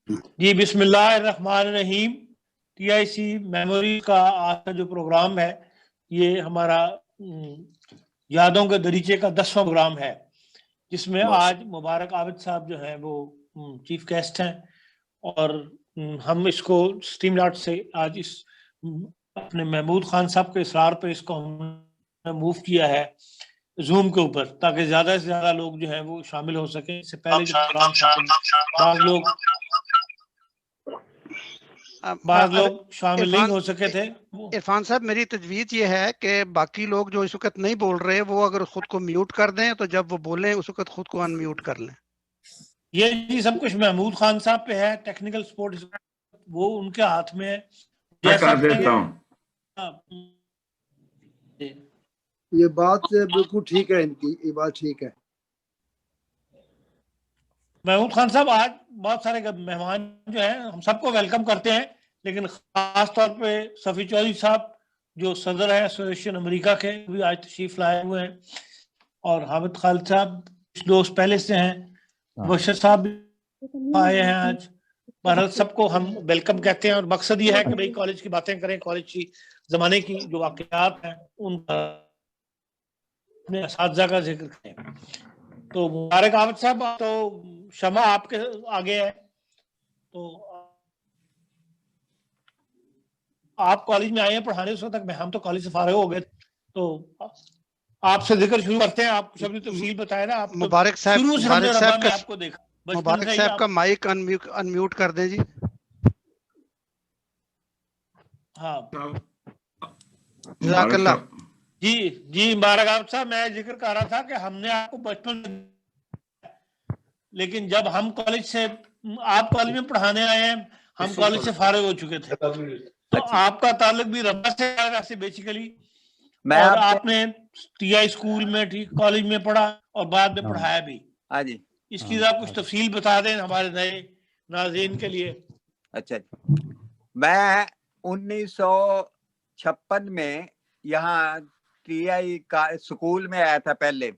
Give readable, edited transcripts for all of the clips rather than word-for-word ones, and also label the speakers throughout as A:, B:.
A: जी बिस्मिल्लाहिर्रहमानिर्रहीम। TIC memory का आज का जो प्रोग्राम है ये हमारा यादों के दरीचे का 10वां प्रोग्राम है, जिसमें आज मुबारक आबिद साहब जो हैं वो चीफ गेस्ट हैं और हम इसको स्ट्रीमलाइट से आज इस अपने महमूद खान साहब के इसरार पर इसको हमने मूव किया है जूम के ऊपर, ताकि ज्यादा से ज्यादा लोग जो हैं वो शामिल हो सके। इससे पहले जो प्रोग्राम बाद लोग शामिल नहीं हो सके थे।
B: इरफान साहब, मेरी तजवीज़ ये है कि बाकी लोग जो इस वक्त नहीं बोल रहे वो अगर खुद को म्यूट कर दें तो जब वो बोलें उस वक्त खुद को अनम्यूट कर लें।
A: ये जी सब कुछ महमूद खान साहब पे है, टेक्निकल सपोर्ट वो उनके हाथ में है।
C: जैसा देता हूं।
D: ये बात बिल्कुल ठीक है, इनकी ये बात ठीक है।
A: महमूद खान साहब, आज बहुत सारे मेहमान जो हैं हम सबको वेलकम करते हैं, लेकिन खास तौर पे सफ़ी चौधरी साहब जो सदर है एसोसिएशन अमेरिका के, भी आज तशरीफ लाए हुए हैं, और हामिद खालिद साहब कुछ दोस्त पहले से हैं, बशर साहब आए हैं आज। भारत सबको हम वेलकम कहते हैं और मकसद ये है कि भाई कॉलेज की बातें करें, कॉलेज की जमाने की जो वाकयात हैं उनका अपने असातिज़ा का जिक्र करें। तो मुबारक आबिद साहब, तो शमा आपके आगे है, तो आप कॉलेज में आए हैं पढ़ाने, उस वक्त तक हम तो कॉलेज से फारिग हो गए, तो आपसे जिक्र शुरू करते हैं। आप सबने तफसील बताया ना, आप
B: मुबारक साहब,
A: मुबारक साहब का आपको देखा,
B: मुबारक साहब का माइक अनम्यूट कर दें जी।
A: हाँ
B: जी
A: जी मुबारक आबिद साहब, मैं जिक्र कर रहा था कि हमने आपको बचपन, लेकिन जब हम कॉलेज से, आप कॉलेज में पढ़ाने आए हैं, हम कॉलेज से फारिग हो चुके थे, तो आपका ताल्लुक भी रब्बा से है वैसे बेसिकली, और आपने टीआई स्कूल में, ठीक कॉलेज में पढ़ा और बाद में पढ़ाया भी।
E: हाँ जी,
A: इसकी आप कुछ तफसील बता दें हमारे नए नाज़रीन के लिए।
E: अच्छा, मैं 1956 में यहाँ टीआई का स्कूल में आया था पहले।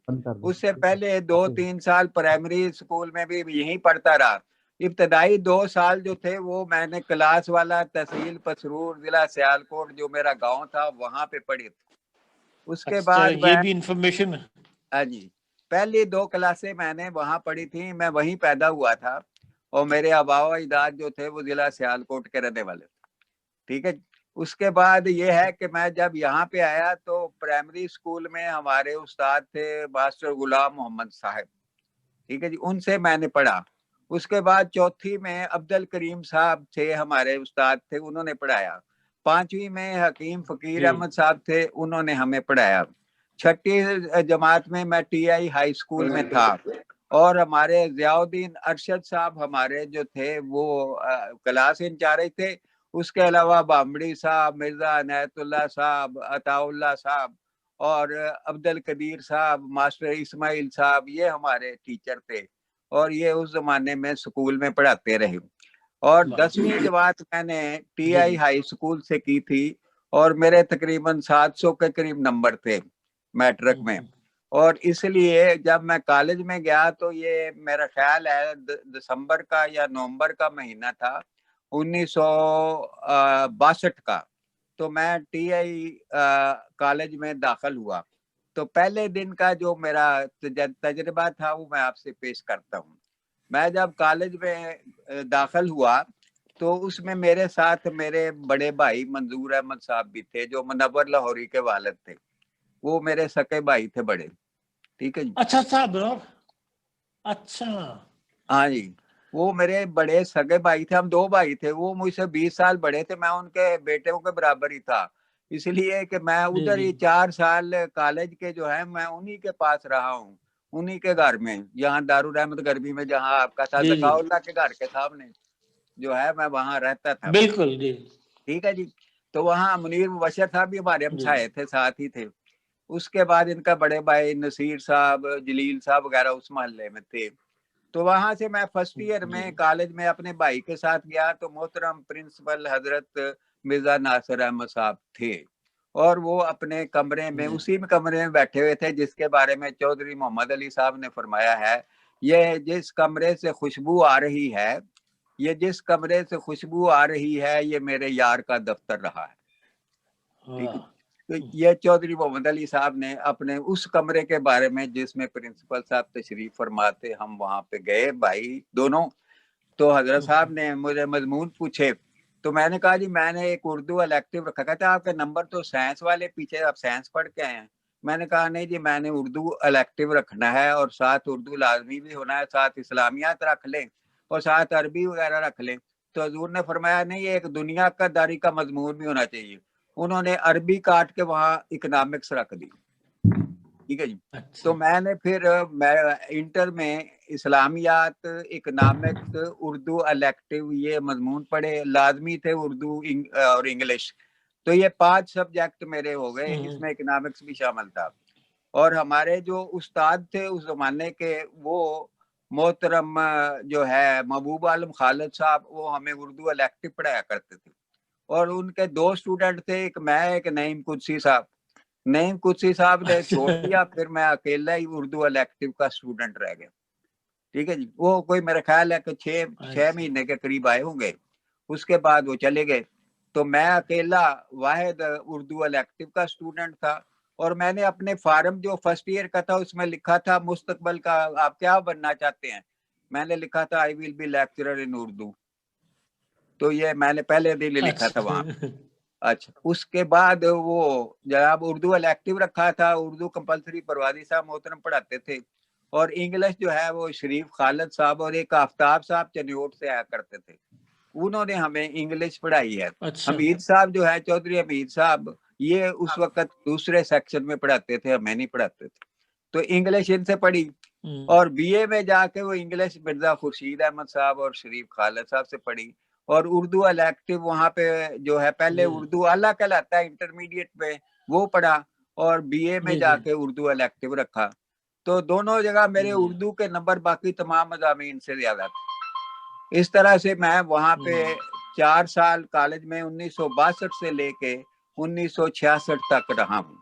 E: उससे पहले 2-3 साल प्राइमरी स्कूल में भी यहीं पढ़ता रहा। इब्तदाई 2 साल जो थे वो मैंने क्लास वाला तहसील पसरूर जिला सियालकोट जो मेरा गांव था वहां पे पढ़ी थी। उसके बाद
A: ये भी इंफॉर्मेशन है।
E: हाँ जी, पहली 2 क्लासें मैंने वहां पढ़ी थी, मैं वहीं पैदा हुआ था और मेरे आबा अजदाद जो थे वो जिला सियालकोट के रहने वाले थे। ठीक है, उसके बाद ये है कि मैं जब यहाँ पे आया तो प्राइमरी स्कूल में हमारे उस्ताद थे मास्टर गुलाम मोहम्मद साहब। ठीक है जी, उनसे मैंने पढ़ा। उसके बाद चौथी में अब्दुल करीम साहब थे, हमारे उस्ताद थे, उन्होंने पढ़ाया। 5वीं में हकीम फकीर अहमद साहब थे, उन्होंने हमें पढ़ाया। 6ठी जमात में मैं टीआई हाई स्कूल में था और हमारे ज़ियाउद्दीन अरशद साहब हमारे जो थे वो क्लास इंचार्ज थे। उसके अलावा बामड़ी साहब, मिर्जा अनायतुल्लाह साहब, अताउल्लाह साहब और अब्दुल कदीर साहब, मास्टर इस्माइल साहब, ये हमारे टीचर थे और ये उस जमाने में स्कूल में पढ़ाते रहे। और 10वीं जमात मैंने टीआई हाई स्कूल से की थी और मेरे तकरीबन 700 के करीब नंबर थे मैट्रिक में। और इसलिए जब मैं कॉलेज में गया तो ये मेरा ख्याल है दिसंबर का या नवंबर का महीना था 1962 का, तो मैं टीआई कॉलेज में दाखिल हुआ। तो पहले दिन का जो मेरा तजर्बा था वो मैं आपसे पेश करता हूँ। मैं जब कॉलेज में दाखिल हुआ तो उसमें मेरे साथ मेरे बड़े भाई मंजूर अहमद साहब भी थे जो मुनव्वर लाहौरी के वालिद थे, वो मेरे सके भाई थे बड़े। ठीक है जी।
A: अच्छा साहब, अच्छा
E: हाँ जी, वो मेरे बड़े सगे भाई थे। हम 2 भाई थे, वो मुझसे 20 साल बड़े थे, मैं उनके बेटे के बराबर ही था। इसलिए कि मैं उधर ही 4 साल कॉलेज के जो है मैं उन्हीं के पास रहा हूँ, उन्हीं के घर में, यहाँ दारुल रहमत गरबी में, जहाँ आपका था ज़काउल्लाह के घर के सामने जो है, मैं वहाँ रहता था।
A: बिल्कुल जी।
E: ठीक है जी। तो वहाँ मुनीर मुबशर साहब भी हमारे हमसाए थे, साथ ही थे। उसके बाद इनका बड़े भाई नसीर साहब, जलील साहब वगैरह उस मोहल्ले में थे। तो वहां से मैं फर्स्ट ईयर में कॉलेज में अपने भाई के साथ गया तो मोहतरम प्रिंसिपल हजरत मिर्जा नासिर अहमद साहब थे और वो अपने कमरे में, उसी में कमरे में बैठे हुए थे जिसके बारे में चौधरी मोहम्मद अली साहब ने फरमाया है, ये जिस कमरे से खुशबू आ रही है ये जिस कमरे से खुशबू आ रही है ये मेरे यार का दफ्तर रहा है। ठीक है, तो ये चौधरी मोहम्मद अली साहब ने अपने उस कमरे के बारे में, जिसमें प्रिंसिपल साहब तशरीफ फरमाते, हम वहां पे गए भाई दोनों, तो हजरत साहब ने मुझे मजमून पूछे, तो मैंने कहा जी मैंने एक उर्दू इलेक्टिव रखा। कहता आपके नंबर तो साइंस वाले पीछे, आप साइंस पढ़ के आए हैं। मैंने कहा नहीं जी मैंने उर्दू इलेक्टिव रखना है और साथ उर्दू लाजमी भी होना है, साथ इस्लामियात रख लें और साथ अरबी वगैरह रख लें। तो हजूर ने फरमाया नहीं ये एक दुनिया का दारी का मजमून भी होना चाहिए। उन्होंने अरबी काट के वहाँ इकोनॉमिक्स रख दी। ठीक है जी। तो मैंने फिर इंटर में इस्लामियात, इकोनॉमिक्स, उर्दू इलेक्टिव ये मजमून पढ़े, लाजमी थे उर्दू और इंग्लिश। तो ये 5 सब्जेक्ट मेरे हो गए, इसमें इकोनॉमिक्स भी शामिल था। और हमारे जो उस्ताद थे उस जमाने के, वो मोहतरम जो है महबूब आलम खालिद साहब, वो हमें उर्दू इलेक्टिव पढ़ाया करते थे। और उनके 2 स्टूडेंट थे, एक मैं, एक नईम कुदसी साहब। नईम कुदसी साहब ने छोड़ दिया, फिर मैं अकेला ही उर्दू इलेक्टिव का स्टूडेंट रह गया। ठीक है जी। वो कोई मेरा ख्याल है कि 6 महीने के करीब आए होंगे, उसके बाद वो चले गए। तो मैं अकेला वाहिद उर्दू इलेक्टिव का स्टूडेंट था। और मैंने अपने फार्म जो फर्स्ट ईयर का था उसमें लिखा था मुस्तकबल का आप क्या बनना चाहते हैं, मैंने लिखा था I will be lecturer in Urdu. तो ये मैंने पहले दिन लिखा था वहाँ। अच्छा, उसके बाद वो जनाब उर्दू इलेक्टिव रखा था, उर्दू कंपलसरी परवादी साहब मोहतरम पढ़ाते थे, और इंग्लिश जो है वो शरीफ खालिद साहब और एक आफ्ताब साहब चनियोट से आया करते थे, उन्होंने हमें इंग्लिश पढ़ाई है। हमीद साहब जो है, चौधरी हमीद साहब, ये उस वक्त दूसरे सेक्शन में पढ़ाते थे, हमें नहीं पढ़ाते थे। तो इंग्लिश इनसे पढ़ी, और बीए में जाके वो इंग्लिश मिर्जा खुर्शीद अहमद साहब और शरीफ खालिद साहब से पढ़ी। और उर्दू इलेक्टिव वहाँ पे जो है पहले उर्दू आला कहलाता है इंटरमीडिएट में, वो पढ़ा, और बीए में जाके उर्दू इलेक्टिव रखा। तो दोनों जगह मेरे उर्दू के नंबर बाकी तमाम मज़ामीन से ज्यादा थे। इस तरह से मैं वहाँ पे 4 साल कॉलेज में 1962 से लेके 1966 तक रहा हूँ।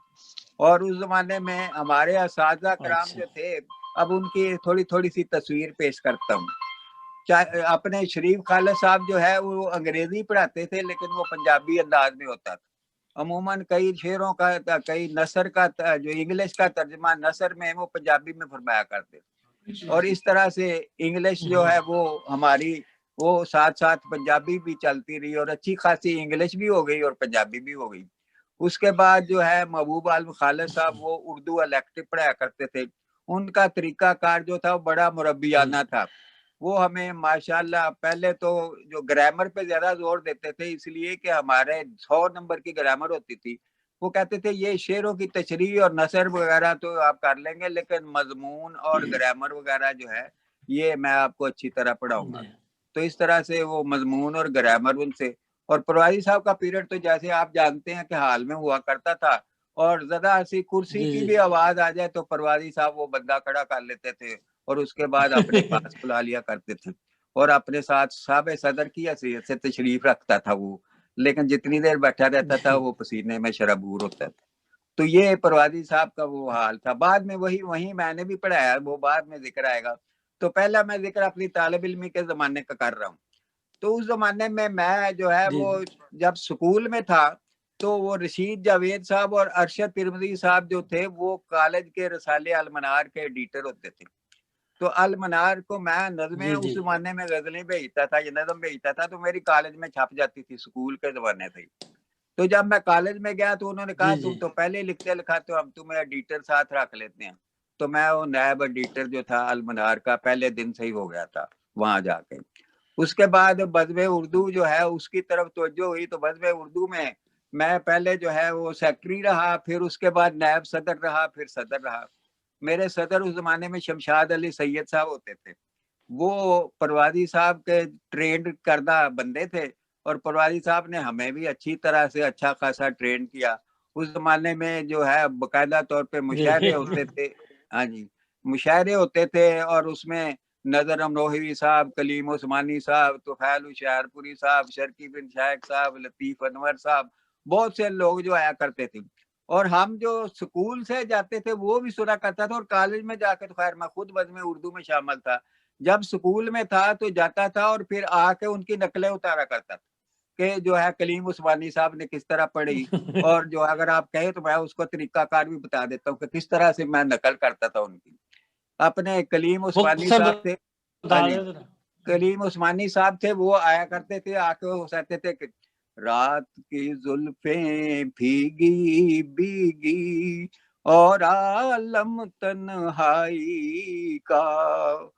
E: और उस जमाने में हमारे असातिज़ा कराम जो थे, अब उनकी थोड़ी थोड़ी सी तस्वीर पेश करता हूँ। अपने शरीफ खालिद साहब जो है वो अंग्रेजी पढ़ाते थे, लेकिन वो पंजाबी अंदाज में होता था। अमूमन कई शेरों का, कई नसर का जो इंग्लिश का तर्जमा नसर में वो पंजाबी में फरमाया करते। और इस तरह से इंग्लिश जो है वो हमारी वो साथ साथ पंजाबी भी चलती रही, और अच्छी खासी इंग्लिश भी हो गई और पंजाबी भी हो गई। उसके बाद जो है महबूब आलम खालिद साहब वो उर्दू इलेक्टिव पढ़ाया करते थे। उनका तरीका कार जो था वो बड़ा मुरब्बियाना था। वो हमें माशाल्लाह पहले तो जो ग्रामर पे ज्यादा जोर देते थे, इसलिए कि हमारे 100 नंबर की ग्रामर होती थी। वो कहते थे ये शेरों की तशरीह और नसर वगैरह तो आप कर लेंगे, लेकिन मजमून और ग्रामर वगैरह जो है ये मैं आपको अच्छी तरह पढ़ाऊंगा। तो इस तरह से वो मजमून और ग्रामर उनसे। और परवारी साहब का पीरियड तो जैसे आप जानते हैं कि हाल में हुआ करता था, और ज्यादा सी कुर्सी की भी आवाज आ जाए तो परवारी साहब वो बंदा खड़ा कर लेते थे और उसके बाद अपने पास बुला लिया करते थे, और अपने साथ साहब सदर की हैसियत से तशरीफ रखता था वो। लेकिन जितनी देर बैठा रहता था वो पसीने में शराबूर होता था। तो ये परवादी साहब का वो हाल था। बाद में वही मैंने भी पढ़ाया, वो बाद में जिक्र आएगा। तो पहला मैं जिक्र अपनी तालिब इल्मी के जमाने का कर रहा हूँ। तो उस जमाने में मैं जो है वो जब स्कूल में था, तो वो रशीद जावेद साहब और अरशद तिरमिज़ी साहब जो थे वो कॉलेज के रसाले अल मनार के एडिटर होते थे। तो अल मनार को मैं नज़में उस जमाने में गजलें भेजता था, ये नज़म भेजता था, तो मेरी कॉलेज में छप जाती थी, स्कूल के जमाने से। तो जब मैं कॉलेज में गया तो उन्होंने कहा तुम तो पहले लिखते लिखाते हो, हम तुम्हें एडिटर साथ रख लेते हैं। तो मैं वो नायब एडिटर जो था अल मनार का पहले दिन से ही हो गया था वहां जाके। उसके बाद बज़्म उर्दू जो है उसकी तरफ तवज्जो हुई। तो बज़्म उर्दू में मैं पहले जो है वो सेक्रेटरी रहा, फिर उसके बाद नायब सदर रहा, फिर सदर रहा। मेरे सदर उस जमाने में शमशाद अली सैयद साहब होते थे। वो परवादी साहब के ट्रेंड करदा बंदे थे, और परवादी साहब ने हमें भी अच्छी तरह से अच्छा खासा ट्रेन किया। उस जमाने में जो है बाकायदा तौर पे मुशायरे होते थे। हाँ जी, मुशायरे होते थे, और उसमें नजर अमरोही साहब, कलीम उस्मानी साहब, तुफैल हुशियारपुरी साहब, शर्की बिन शायक साहब, लतीफ अनवर साहब, बहुत से लोग जो आया करते थे। और हम जो स्कूल से जाते थे वो भी सुना करता था, और कॉलेज में जाकर तो खैर मैं खुद बज़्म उर्दू में शामिल था, जब स्कूल में था तो जाता था और फिर आके उनकी नकलें उतारा करता था कि जो है कलीम उस्मानी साहब ने किस तरह पढ़ी, और जो अगर आप कहे तो मैं उसको तरीकाकार भी बता देता हूँ कि किस तरह से मैं नकल करता था उनकी। अपने कलीम उस्मानी साहब थे, हाँ जी, कलीम उस्मानी साहब थे, वो आया करते थे, आके वो कहते थे कि रात की जुल्फें भीगी भीगी और आलम तन्हाई का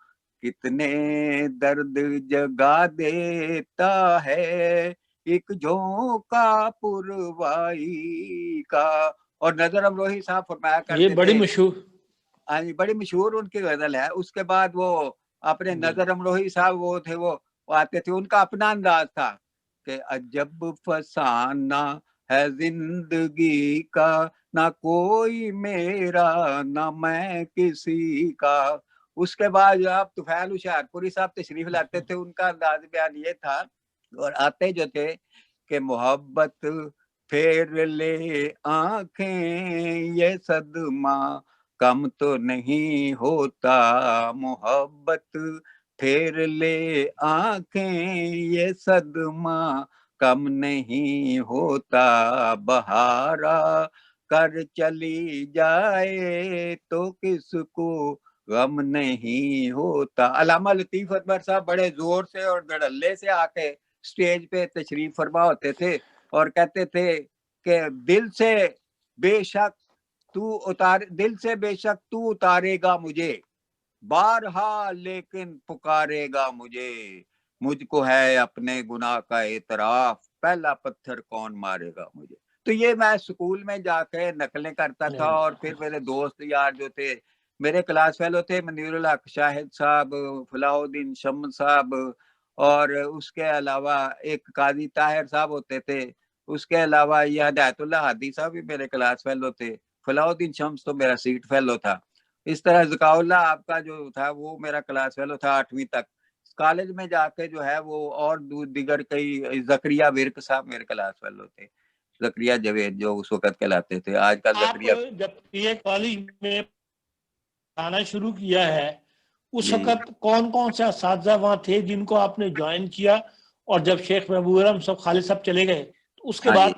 E: कितने दर्द जगा देता है एक झोंका पुरवाई का। और नजर अमरोही साहब फरमाया
A: ये
E: करते
A: बड़ी
E: थे,
A: मशहूर,
E: हाँ जी, बड़ी मशहूर उनकी गजल है। उसके बाद वो अपने नजर अमरोही साहब वो थे, वो आते थे, उनका अपना अंदाज था कि अजब फसाना है जिंदगी का, ना कोई मेरा ना मैं किसी का। उसके बाद आप तुफैल हुशियारपुरी साहब तशरीफ लाते थे, उनका अंदाज बयान ये था, और आते जो थे कि मोहब्बत फेर ले आंखें ये सदमा कम तो नहीं होता, मोहब्बत फेर ले आंखें ये सदमा कम नहीं होता, बहारा कर चली जाए तो किसको गम नहीं होता। अल्लामा लतीफ अकबर साहब बड़े जोर से और धड़ल्ले से आके स्टेज पे तशरीफ फरमा होते थे और कहते थे कि दिल से बेशक तू उतारेगा मुझे बारहा, लेकिन पुकारेगा मुझे, मुझको है अपने गुनाह का एतराफ, पहला पत्थर कौन मारेगा मुझे। तो ये मैं स्कूल में जाके नकलें करता था, और फिर मेरे दोस्त यार जो थे, मेरे क्लास फेलो थे मनीरुल हक शाहिद साहब, फलाहुद्दीन शम्स साहब, और उसके अलावा एक काजी ताहिर साहब होते थे, उसके अलावा ये हिदायतुल्लाह हादी साहब भी मेरे क्लास फेलो थे, फलाहुद्दीन शम्स तो मेरा सीट फेलो था। इस तरह ज़काउल्लाह आपका जो था वो मेरा क्लास फेलो था 8वीं तक। कॉलेज में जाके जो है वो और दीगर कई, ज़करिया विर्क साहब मेरे क्लास फेलो थे, ज़करिया जवेद जो उस वक्त कहलाते थे, आजकल
A: आप
E: ज़करिया।
A: जब ये कॉलेज में आना शुरू किया है उस
E: जी
A: वक्त कौन कौन से असातिज़ा वहाँ थे जिनको आपने ज्वाइन किया, और जब शेख महबूब सब खालिद साहब चले गए तो उसके
E: हाँ जी,
A: बाद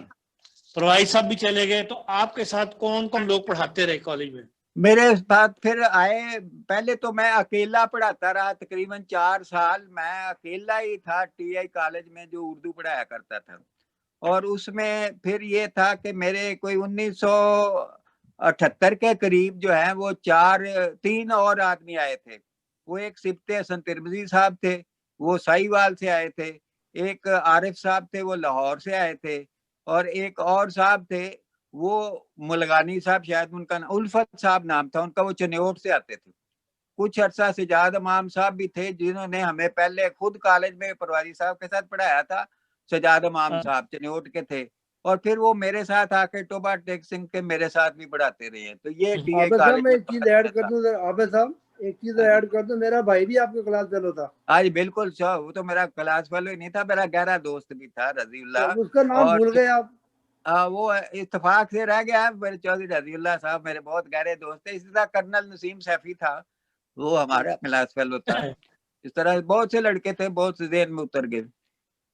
A: परवाई साहब भी चले गए, तो आपके साथ कौन कौन लोग पढ़ाते रहे कॉलेज में?
E: मेरे साथ फिर आए, पहले तो मैं अकेला पढ़ाता रहा तकरीबन 4 साल, मैं अकेला ही था टीआई कॉलेज में जो उर्दू पढ़ाया करता था। और उसमें फिर ये था कि मेरे कोई 1978 के करीब जो है वो 3 और आदमी आए थे। वो एक सिब्ते हसन तिरमिजी साहब थे, वो साहिवाल से आए थे, एक आरिफ साहब थे वो लाहौर से आए थे, और एक और साहब थे वो मुलगानी साहब, शायद उनका उल्फत साहब नाम था उनका, वो चन्योट से आते थे। कुछ अर्सा सजाद इमाम साहब भी थे जिन्होंने हमें पहले खुद कॉलेज में परवारी साहब के साथ पढ़ाया था, सजाद इमाम साहब चन्योट के थे, और फिर वो मेरे साथ आके टोबा टेक सिंह के मेरे साथ भी पढ़ाते रहे हैं। तो ये टीए
D: आबिद साहब
E: कॉलेज
D: मैं
E: में
D: एक चीज ऐड कर दूं, आबिद साहब एक चीज ऐड कर दूं, मेरा भाई भी आपके क्लास फेलो था।
E: आज बिल्कुल वो तो मेरा क्लास फेलो ही नहीं था, मेरा गहरा दोस्त भी था, रजीउल्लाह।
D: तो उसका नाम
E: और
D: भूल गए आप?
E: वो इत्तेफाक से रह गया है, मेरे चौधरी रजीउल्लाह साहब मेरे बहुत गहरे दोस्त थे। इसी तरह कर्नल नसीम सैफी था, वो हमारा क्लास फेलो था। इस तरह बहुत से लड़के थे, बहुत से जेहन में उतर गए।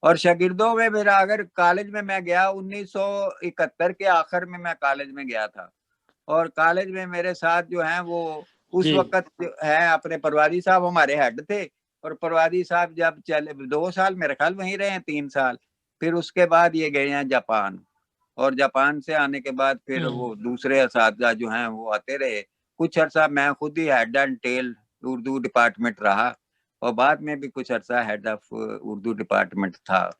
E: और शागिर्दों में मेरा, अगर कॉलेज में मैं गया 1971 के आखिर में मैं कॉलेज में गया था, और कॉलेज में मेरे साथ जो हैं वो उस वक्त है अपने परवादी साहब हमारे हेड थे, और परवादी साहब जब चले 2 साल मेरे ख्याल वहीं रहे हैं, 3 साल, फिर उसके बाद ये गए हैं जापान, और जापान से आने के बाद फिर वो दूसरे असातिज़ा जो हैं वो आते रहे। कुछ अर्सा मैं खुद ही head and tail Urdu department रहा, और बाद में भी कुछ अर्सा हेड ऑफ उर्दू डिपार्टमेंट था।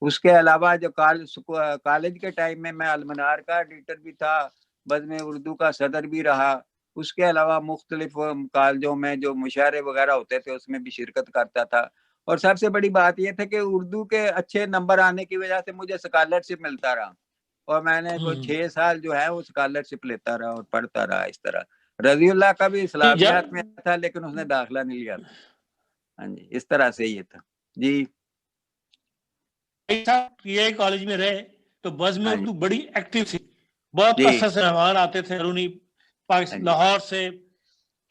E: उसके अलावा जो कॉलेज के टाइम में मैं अलमनार का एडिटर भी था, बज़्म उर्दू का सदर भी रहा। उसके अलावा मुख्तलिफ कॉलेजों में जो मुशायरे वगैरह होते थे उसमें भी शिरकत करता था। और सबसे बड़ी बात यह थी कि उर्दू के अच्छे नंबर आने की वजह से मुझे स्कॉलरशिप मिलता रहा, और मैंने कोई 6 साल जो है वो स्कॉलरशिप लेता रहा और पढ़ता रहा। इस तरह रजीउल्लाह का भी इस्लामियात में था, लेकिन उसने दाखिला नहीं लिया था। हाँ जी, इस तरह से ये था जी।
A: ये कॉलेज में रहे तो बज़्म
E: हाँ
A: उर्दू बड़ी एक्टिव थी, बहुत
E: जी,
A: असर से मेहमान आते थे, लाहौर से,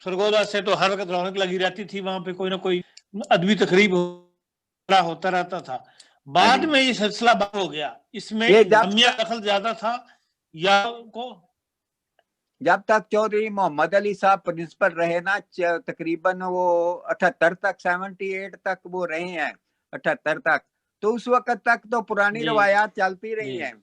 A: सरगोदा से तो हर वक्त रौनक लगी रहती थी, वहां पे कोई ना कोई अदबी तकरीब होता रहता था। बाद में ये सिलसिला बंद हो गया, इसमें जामिया दखल ज्यादा था या को?
E: जब तक चौधरी मोहम्मद अली साहब प्रिंसिपल रहे ना, तकरीबन वो 78 तक, 78 तक वो रहे हैं, 78 तक, तो उस वक्त तक तो पुरानी रवायात चलती रही हैं।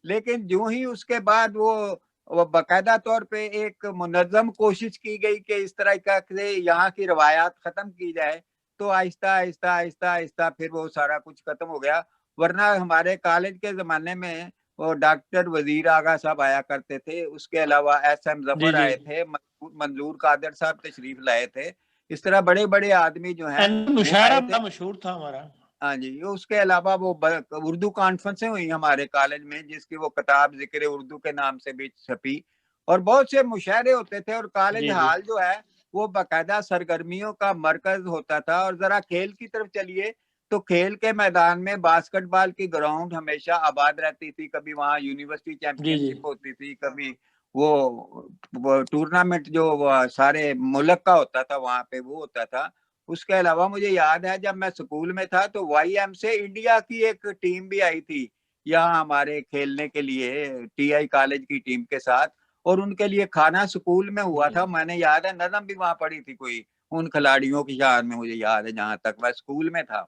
E: लेकिन जो ही उसके बाद वो बाकायदा तौर पे एक मुनज़्ज़म कोशिश की गई कि इस तरह का यहाँ की रवायात खत्म की जाए, तो आहिस्ता आहिस्ता आहिस्ता आहिस्ता फिर वो सारा कुछ खत्म हो गया। वरना हमारे कॉलेज के जमाने में वो डॉक्टर वजीर आगा साहब आया करते थे, उसके अलावा एसएम जफर आए थे, मंजूर कादर साहब तशरीफ लाए थे, इस तरह बड़े बड़े आदमी जो हैं
A: मुशायरा मशहूर था हमारा।
E: हाँ जी, उसके अलावा वो उर्दू कॉन्फ्रेंसें हुई हमारे कॉलेज में, जिसकी वो किताब जिक्र उर्दू के नाम से भी छपी, और बहुत से मुशायरे होते थे। और कॉलेज हाल जो है वो बाकायदा सरगर्मियों का मरकज होता था। और जरा खेल की तरफ चलिए तो खेल के मैदान में बास्केटबॉल की ग्राउंड हमेशा आबाद रहती थी, कभी वहाँ यूनिवर्सिटी चैंपियनशिप होती थी, कभी वो टूर्नामेंट जो सारे मुल्क का होता था वहां पे वो होता था। उसके अलावा मुझे याद है जब मैं स्कूल में था तो YM से इंडिया की एक टीम भी आई थी यहाँ हमारे खेलने के लिए, TI कॉलेज की टीम के साथ, और उनके लिए खाना स्कूल में हुआ था। मैंने याद है नज़म भी वहां पढ़ी थी कोई उन खिलाड़ियों की याद में, मुझे याद है जहां तक मैं स्कूल में था।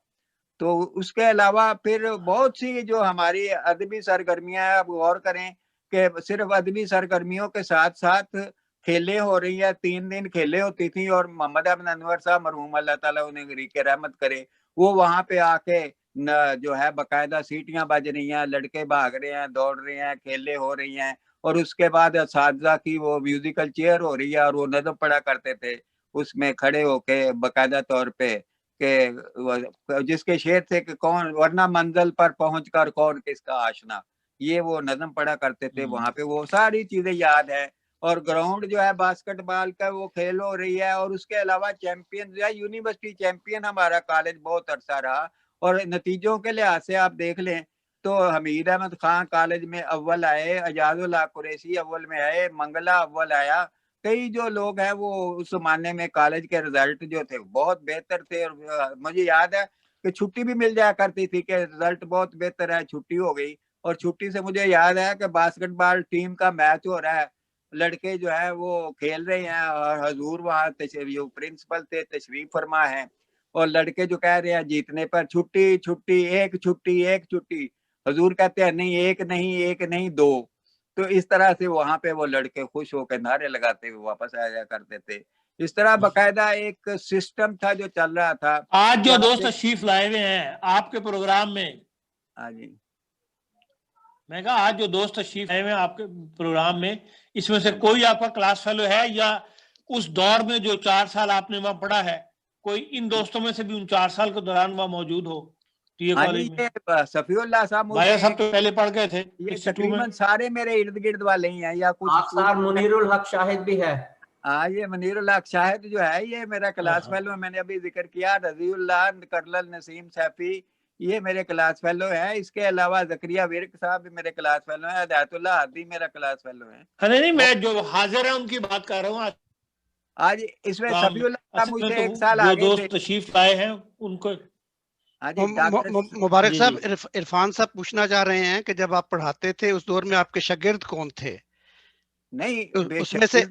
E: तो उसके अलावा फिर बहुत सी जो हमारी अदबी सरगर्मियां हैं, अब गौर करें कि सिर्फ अदबी सरगर्मियों के साथ साथ खेलें हो रही है। 3 दिन खेलें होती थी और मोहम्मद अहमद अनवर साहब मरहूम अल्लाह ताला उन्हें गरीक रहमत करे, वो वहां पे आके जो है बाकायदा सीटियां बज रही हैं, लड़के भाग रहे हैं, दौड़ रहे हैं, खेलें हो रही हैं, और उसके बाद असातिज़ा की वो म्यूजिकल चेयर हो रही है और वो नज़म पढ़ा करते थे उसमें खड़े होके बाकायदा तौर पे के जिसके शेर थे कि कौन वरना मंजिल पर पहुंचकर कौन किसका आशना, ये वो नज़म पढ़ा करते थे वहां पे। वो सारी चीजें याद है। और ग्राउंड जो है बास्केटबॉल का वो खेल हो रही है। और उसके अलावा चैंपियन जो है यूनिवर्सिटी चैंपियन हमारा कॉलेज बहुत अरसा रहा। और नतीजों के लिहाज से आप देख लें तो हमीद अहमद खान कॉलेज में अव्वल आए, अजाजुल्लाह कुरैशी अव्वल में आए, मंगला अव्वल आया। कई जो लोग हैं वो उस जमाने में कॉलेज के रिजल्ट जो थे बहुत बेहतर थे। और मुझे याद है कि छुट्टी भी मिल जाया करती थी कि रिजल्ट बहुत बेहतर है, छुट्टी हो गई। और छुट्टी से मुझे याद है कि बास्केटबॉल टीम का मैच हो रहा है, लड़के जो है वो खेल रहे हैं और हजूर वहाँ तशरीफ प्रिंसिपल थे तशरीफ फरमा है, और लड़के जो कह रहे हैं जीतने पर छुट्टी छुट्टी एक छुट्टी एक छुट्टी, हजूर कहते हैं नहीं एक नहीं दो। तो इस तरह से वहां पे वो लड़के खुश होकर नारे लगाते हुए वापस आया करते थे। इस तरह बाकायदा एक सिस्टम था जो चल रहा था।
A: आज जो दोस्त तशरीफ लाए हुए हैं आपके प्रोग्राम में,
E: हाँ जी,
A: मैं कहा आज जो दोस्त तशरीफ लाए हुए हैं आपके प्रोग्राम में, इसमें से कोई आपका क्लास फेलो है या उस दौर में जो 4 साल आपने वहां पढ़ा है, कोई इन दोस्तों में से भी उन 4 साल के दौरान वहां मौजूद हो कॉलेज में?
E: सफीउल्लाह साहब
A: भाई साहब तो पहले पढ़ गए थे,
E: ये तकरीबन सारे मेरे इर्द गिर्द वाले ही हैं या कुछ
F: मुनीरुल हक शाहिद भी है।
E: हाँ, ये मुनीरुल हक शाहिद जो है ये मेरा क्लास फेलो, मैंने अभी जिक्र किया। रजीउल्लाह, कर्नल नसीम सैफी ये मेरे क्लास फेलो हैं। इसके अलावा जकरिया विर्क साहब भी मेरे क्लास फेलो हैं, हिदायतुल्लाह हादी मेरा क्लास फेलो है।
A: नहीं मैं जो हाजिर है उनकी बात कर रहा हूँ
E: आज इसमें सफीउल्लाह साहब मुझसे 1 साल
A: जो
E: आगे
A: दोस्त तशरीफ लाए हैं उनको।
B: मुबारक साहब, इरफान साहब पूछना चाह रहे हैं कि जब आप पढ़ाते थे उस दौर में आपके शागिर्द कौन थे?
E: नहीं
B: उसमें से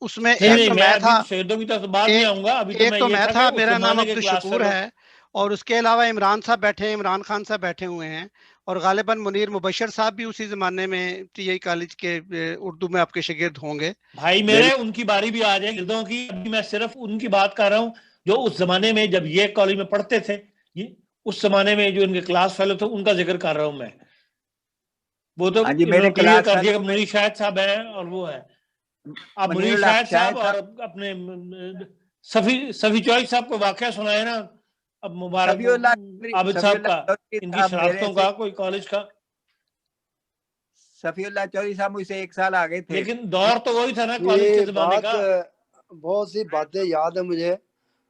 B: उसमें
A: एक तो मैं था, शहीदों की तो बात नहीं आऊंगा अभी,
B: एक तो मैं था, मेरा नाम अब्दुल शकूर है, और उसके अलावा इमरान साहब बैठे हैं, इमरान खान साहब बैठे हुए हैं, और गालिबन मुनीर मुबशर साहब भी उसी जमाने में TI कॉलेज के उर्दू में आपके शागिर्द होंगे।
A: भाई मेरे उनकी बारी भी आ जाए गिरदों की, अभी मैं सिर्फ उनकी बात कर रहा हूँ जो उस जमाने में जब ये कॉलेज में पढ़ते थे, ये उस जमाने में जो इनके क्लास फेलो थे उनका जिक्र कर रहा हूँ मैं। वो तो
E: मेरे
A: क्लियर कर दिया मुनीर शाहिद साहब है और वो है। अब मुनीर शाहिद साहब और अपने सफी चौधरी साहब को वाकया सुनाए ना, अब मुबारक आबिद साहब का, इनकी शरारतों का कोई कॉलेज का।
E: सफीउल्लाह चौधरी साहब मुझसे 1 साल आगे थे,
A: लेकिन दौर तो वही था ना कॉलेज के जमाने का।
D: बहुत सी बातें याद है मुझे,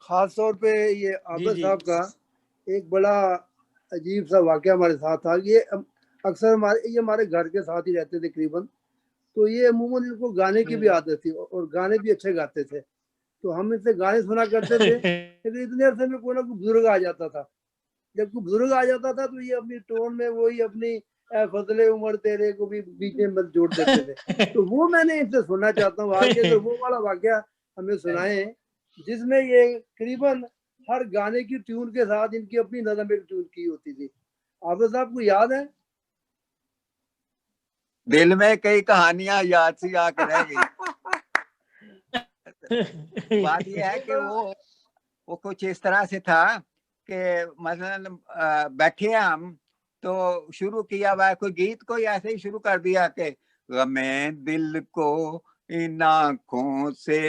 D: खास तौर पे ये आबिद साहब का एक बड़ा अजीब सा वाकया हमारे साथ था। ये अक्सर हमारे घर के साथ ही रहते तकरीबन, तो ये अमूमन इनको गाने की भी आदत थी और गाने भी अच्छे गाते थे। तो हम इनसे गाने सुना करते थे। लेकिन इतने अरसे में कोई ना कोई बुजुर्ग आ जाता था। जब कोई बुजुर्ग आ जाता था तो ये अपनी टोन में वही अपनी फजले उम्र तेरे को भी बीच में जोड़ देते थे। तो वो मैंने इनसे सुनना चाहता हूँ आज, अगर वो वाला वाकया हमें सुनाए जिसमें ये करीबन हर गाने की ट्यून के साथ इनकी अपनी नज़म एक ट्यून की होती थी। आबिद साहब को याद है?
E: दिल में कई कहानियां याद सी आकर रह गई। बात यह है कि वो कुछ इस तरह से था कि मसलन बैठे हम तो शुरू किया हुआ कोई गीत को ऐसे ही शुरू कर दिया कि गमे दिल को इन आँखों से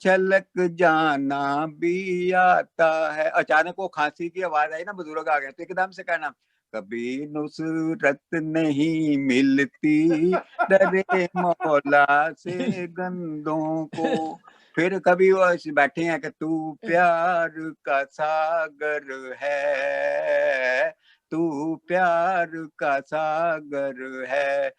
E: छलक जाना भी आता है। अचानक वो खांसी की आवाज आई ना, बुजुर्ग आ गए तो एकदम से कहना कभी नुसरत नहीं मिलती डरे मौला से गंदों को। फिर कभी वो बैठे हैं कि तू प्यार का सागर है, तू प्यार का सागर है,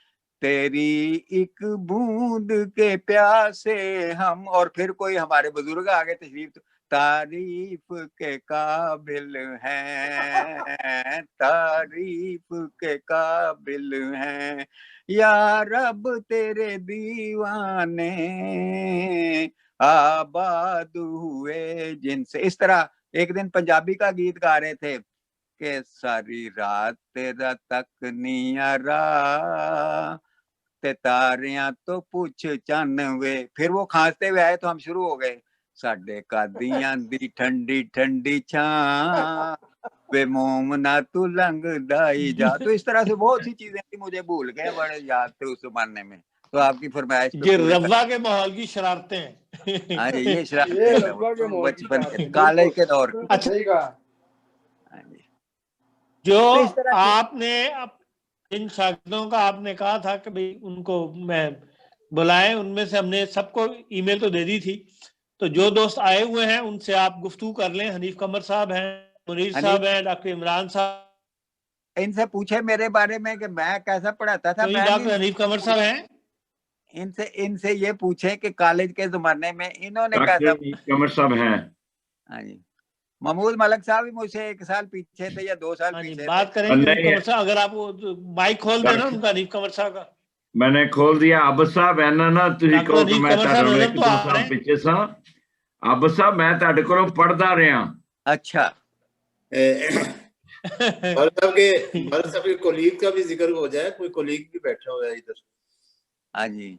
E: तेरी एक बूंद के प्यासे हम। और फिर कोई हमारे बुजुर्ग आगे तशरीफ तारीफ के काबिल हैं, तारीफ के काबिल हैं, या रब तेरे दीवाने आबाद हुए जिनसे। इस तरह एक दिन पंजाबी का गीत गा रहे थे कि सारी रात तेरा तक नियारा ते तारियां तो पूछ चानवे। फिर वो खांसते हुए आए तो हम शुरू हो गए साडे कादियां दी ठंडी ठंडी छां वे मोमना तू लंघदा ही जा। तो इस तरह से बहुत सी चीजें थी, मुझे भूल गए, बड़े याद थे उस जमाने में। तो आपकी फरमाइश
A: ये रब्बा के माहौल की शरारतें हैं।
E: हाँ ये
D: ये
E: शरारतें
D: रब्बा के माहौल की
E: बचपन के
D: शरारतें,
E: कॉलेज के दौर
D: बिल्कुल
E: की।
D: सही कहा।
A: जो
E: तो इस तरह से
A: आपने इन शागिर्दों का आपने कहा था कि भाई उनको मैं बुलाएं, उनमें से हमने सबको ईमेल तो दे दी थी। तो जो दोस्त आए हुए हैं उनसे आप गुफ्तगू कर लें। हनीफ कमर साहब हैं, मुनीर साहब हैं, डॉक्टर इमरान साहब।
E: इनसे पूछे मेरे बारे में कि मैं कैसा पढ़ाता था। मैं
A: डॉक्टर हनीफ कमर साहब हैं।
E: इनसे ये पूछे कि कॉलेज के जमाने में इन्होंने कैसा।
C: कमर साहब हैं।
E: हाँ जी, महमूद मलक साहब भी मुझसे 1 साल पीछे थे या 2 साल पीछे
A: बात
E: थे।
A: करें हनीफ कमर साहब, अगर आप वो माइक खोल देना उनका, हनीफ कमर साहब का।
C: मैंने खोल दिया। अब साहब ऐना ना तुसी कहो कि मैं ਤੁਹਾਡੇ ਨਾਲ 1-2 ਸਾਲ ਪਿੱਛੇ ਸਾਂ। अब साहब मैं ਤੁਹਾਡੇ ਕੋਲੋਂ ਪੜਦਾ ਰਿਹਾ।
E: अच्छा
G: भारत साहब के कोलीग का भी जिक्र हो जाए। कोई कोलीग भी बैठा हुआ है इधर।
E: हाँ जी,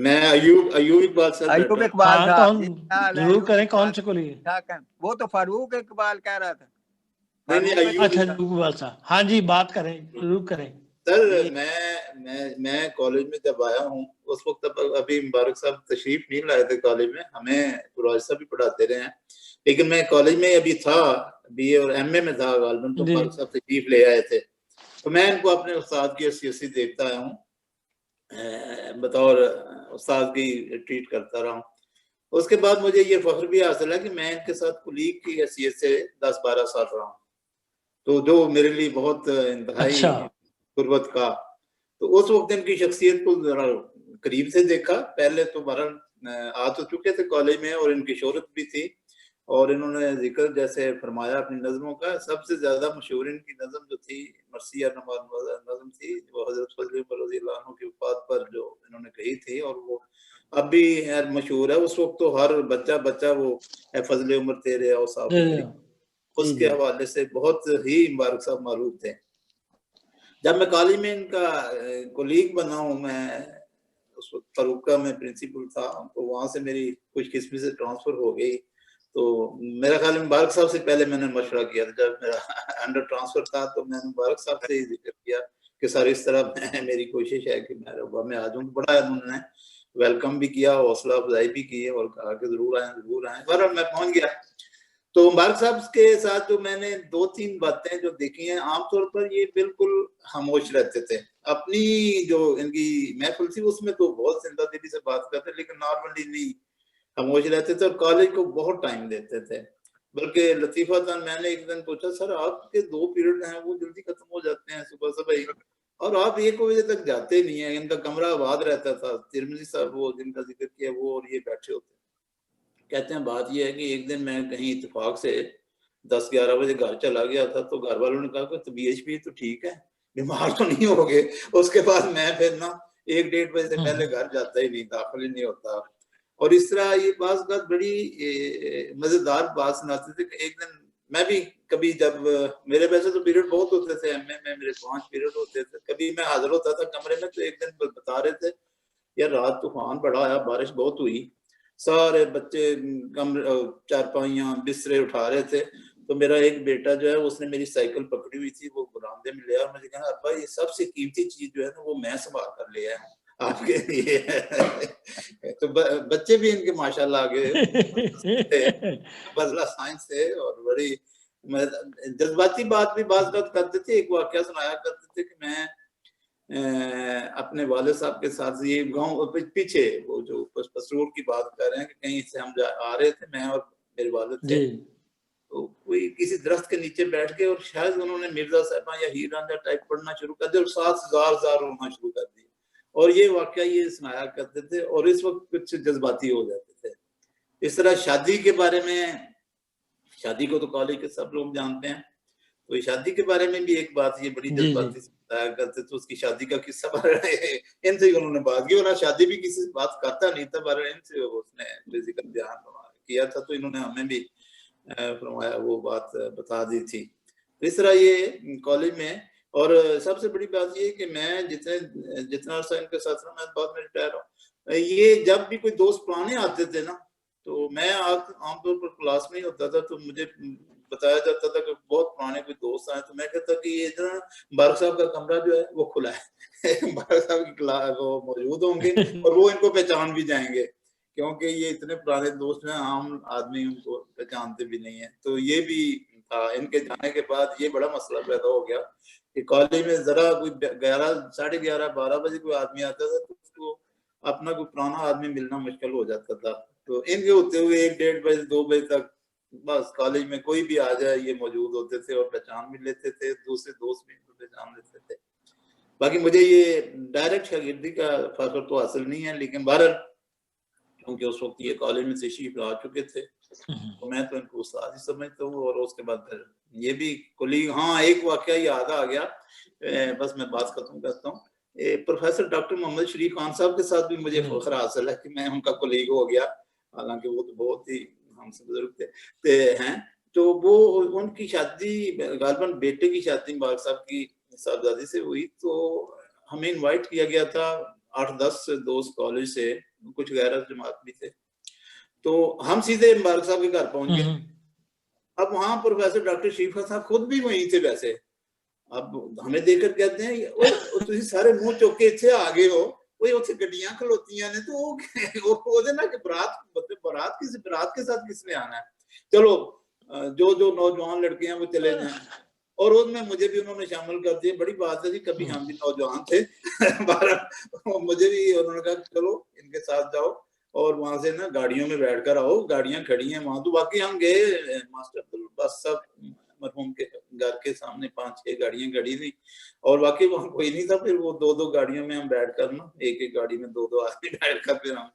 G: मैं अयूब इकबाल साहब।
E: अयूब इकबाल साहब
A: जरूर करें। कौन से कोलीग?
E: वो तो फारूक इकबाल कह रहा था।
A: अच्छा इकबाल साहब, हाँ जी, बात करें, जरूर करें।
G: सर मैं कॉलेज में जब आया हूँ उस वक्त अभी मुबारक साहब तशरीफ नहीं लाए थे कॉलेज में। हमें पुराज साहब भी पढ़ाते रहे हैं, लेकिन मैं कॉलेज में अभी था, बीए और एमए में था गालबन। तो मुबारक साहब तशरीफ ले आए थे तो मैं इनको अपने उस्ताद की हैसियत देखता आया हूँ, बतौर उस्ताद की ट्रीट करता रहा हूँ। उसके बाद मुझे ये फख्र भी हासिल है कि मैं इनके साथ कुलीग की हैसियत से 10-12 साल रहा हूँ। तो जो मेरे लिए बहुत इंतहाई गुर्बत का। तो उस वक्त इनकी शख्सियत को जरा करीब से देखा। पहले तो बहरहाल आ तो चुके थे कॉलेज में और इनकी शोहरत भी थी, और इन्होंने जिक्र जैसे फरमाया अपनी नज़मों का। सबसे ज्यादा मशहूर इनकी नज़म जो थी मरसिया नज़म थी, वो हजरत फजल रज़ी अल्लाह अन्हु की वफ़ात पर जो इन्होंने कही थी, और वो अब भी मशहूर है। उस वक्त तो हर बच्चा वो फजल उम्र तेरे और उसके हवाले से बहुत ही मुबारक साहब मारूफ थे। जब मैं कॉलेज में इनका कोलीग बना हूँ, मैं उस वक्त फरूका में प्रिंसिपल था, तो वहां से मेरी कुछ किस्म से ट्रांसफर हो गई। तो मेरा ख्याल मुबारक साहब से पहले मैंने मशवरा किया था। जब मेरा अंडर ट्रांसफर था तो मैंने मुबारक साहब से ही जिक्र किया कि सर इस तरह मेरी कोशिश है कि मैं रब्बा में आ जाऊँ। बड़ा उन्होंने वेलकम भी किया, हौसला अफजाई भी की और कहा कि जरूर आए। बहरहाल मैं पहुंच गया। तो मुबारक साहब के साथ जो मैंने 2-3 बातें जो देखी हैं, आमतौर पर ये बिल्कुल खामोश रहते थे। अपनी जो इनकी महफिल थी उसमें तो बहुत जिंदा दिली से बात करते, लेकिन नॉर्मली नहीं, खामोश रहते थे और कॉलेज को बहुत टाइम देते थे। बल्कि लतीफा था, मैंने एक दिन पूछा सर आपके 2 पीरियड हैं वो जल्दी खत्म हो जाते हैं सुबह ही, और आप 1 बजे तक जाते नहीं है। इनका कमरा आबाद रहता था। तिरमिजी साहब वो जिनका जिक्र किया वो और ये बैठे होते। कहते हैं बात ये है कि एक दिन मैं कहीं इत्तेफाक से 10-11 बजे घर चला गया था, तो घर वालों ने कहा कि तबीयत भी तो ठीक है, बीमार तो नहीं हो गए। उसके बाद मैं फिर ना 1-1:30 बजे से पहले घर जाता ही नहीं, दाखिल ही नहीं होता। और इस तरह ये बात बड़ी मजेदार बात सुनाते थे कि एक दिन मैं भी कभी, जब मेरे वैसे तो पीरियड बहुत होते थे एमए में, मेरे 5 पीरियड होते थे, कभी मैं हाजिर होता था कमरे में, तो एक दिन बता रहे थे यार रात तूफान बड़ा आया, बारिश बहुत हुई, सारे बच्चे कमरे चारपाइयां बिस्तरे उठा रहे थे, तो मेरा एक बेटा जो है उसने मेरी साइकिल पकड़ी हुई थी, वो बरामदे में ले आया, मुझे कहा अब्बा ये सबसे कीमती चीज जो है ना वो मैं संभाल कर ले आया हूँ आपके लिए। तो बच्चे भी इनके माशाल्लाह आगे बदला साइंस थे, और बड़ी जज्बाती बात भी बात करते थे। एक वाकया सुनाया करते थे कि मैं अपने वाले साहब के साथ, ये गांव पीछे वो जो पसरूर की बात कर रहे हैं, कि कहीं से हम आ रहे थे, मैं और मेरे वाले थे, तो कोई किसी दरख्त के नीचे बैठ के, और शायद उन्होंने मिर्जा साहब या हीर रांझा टाइप पढ़ना शुरू कर दिया, और साथ जार रोना शुरू कर दिया, और ये वाकया ये सुनाया करते थे, और इस वक्त कुछ जज्बाती हो जाते थे। इस तरह शादी के बारे में, शादी को तो कॉलेज के सब लोग जानते हैं, तो शादी के बारे में भी एक बात ये बड़ी जज्बाती बताया करते थे, उसकी शादी का किस्सा इनसे उन्होंने बात की, और शादी भी किसी से बात करता नहीं था, पर इनसे उसने बेसिकली ध्यान किया था, तो इन्होंने हमें भी फरमाया, वो बात बता दी थी। तो इस तरह ये कॉलेज में, और सबसे बड़ी बात ये कि मैं जितना अर्सा इनके साथ मैं बाद में रिटायर हूँ, ये जब भी कोई दोस्त पुराने आते थे ना, तो मैं आमतौर पर क्लास में ही होता था, तो मुझे बताया जाता था कि बहुत पुराने कोई दोस्त आए, तो मैं कहता कि ये इधर बारक साहब का कमरा जो है वो खुला है बारक साहब की क्लास वो मौजूद होंगे और वो इनको पहचान भी जाएंगे, क्योंकि ये इतने पुराने दोस्त हैं, आम आदमी उनको पहचानते भी नहीं है। तो ये भी था। इनके जाने के बाद ये बड़ा मसला पैदा हो गया कि कॉलेज में जरा कोई 11, 11:30, 12 बजे कोई आदमी आता था, तो उसको अपना कोई पुराना आदमी मिलना मुश्किल हो जाता था। तो इनके होते हुए 1-1:30 बजे 2 बजे तक बस कॉलेज में कोई भी आ जाए ये मौजूद होते थे, और पहचान भी लेते थे, दूसरे दोस्त भी पहचान लेते थे। बाकी मुझे ये डायरेक्ट शागिर्दी का फख्र तो हासिल नहीं है, लेकिन बहरहाल क्योंकि उस वक्त ये कॉलेज में तशरीफ ला चुके थे, तो मैं तो इनको उस्ताद ही समझता हूँ। और उसके बाद फिर ये भी कुलीग, हाँ एक वाकया याद आ गया, बस मैं बात खत्म करता हूँ। प्रोफेसर डॉक्टर मोहम्मद शरीफ खान साहब के साथ भी मुझे फख्र हासिल है कि मैं उनका कुलीग हो गया, हालांकि वो तो बहुत ही हमसे बुजुर्ग थे हैं। तो वो उनकी शादी गालिबन बेटे की शादी मुबारक साहब की साहबजादी से हुई, तो हमें इनवाइट किया गया था 8-10 दोस्त कॉलेज से, कुछ गैर जमात भी थे, तो हम सीधे मुबारक साहब के घर पहुंच गए। अब वहां प्रोफेसर डॉक्टर शरीफ साहब खुद भी वहीं थे वैसे। अब हमें देखकर कहते हैं सारे मुंह चुक के इत्थे आ गए हो, गड्डियां खलोतियां ने, तो ना कि बारात के साथ किसने आना है, चलो जो नौजवान लड़के हैं वो चले जाएं। और उसमें मुझे भी उन्होंने शामिल कर दिया। बड़ी बात है जी, कभी हम भी नौजवान थे मुझे भी उन्होंने कहा चलो इनके साथ जाओ और वहां से ना गाड़ियों में बैठ कर आओ, गाड़ियां खड़ी हैं वहां। तो बाकी हम गए, मास्टर अब्दुल बस साहब मरहूम के घर के सामने 5-6 गाड़ियां खड़ी थी, और बाकी वहां कोई नहीं था। फिर वो 2-2 गाड़ियों में हम बैठ कर ना, एक गाड़ी में 2-2 आदमी बैठ कर फिर हम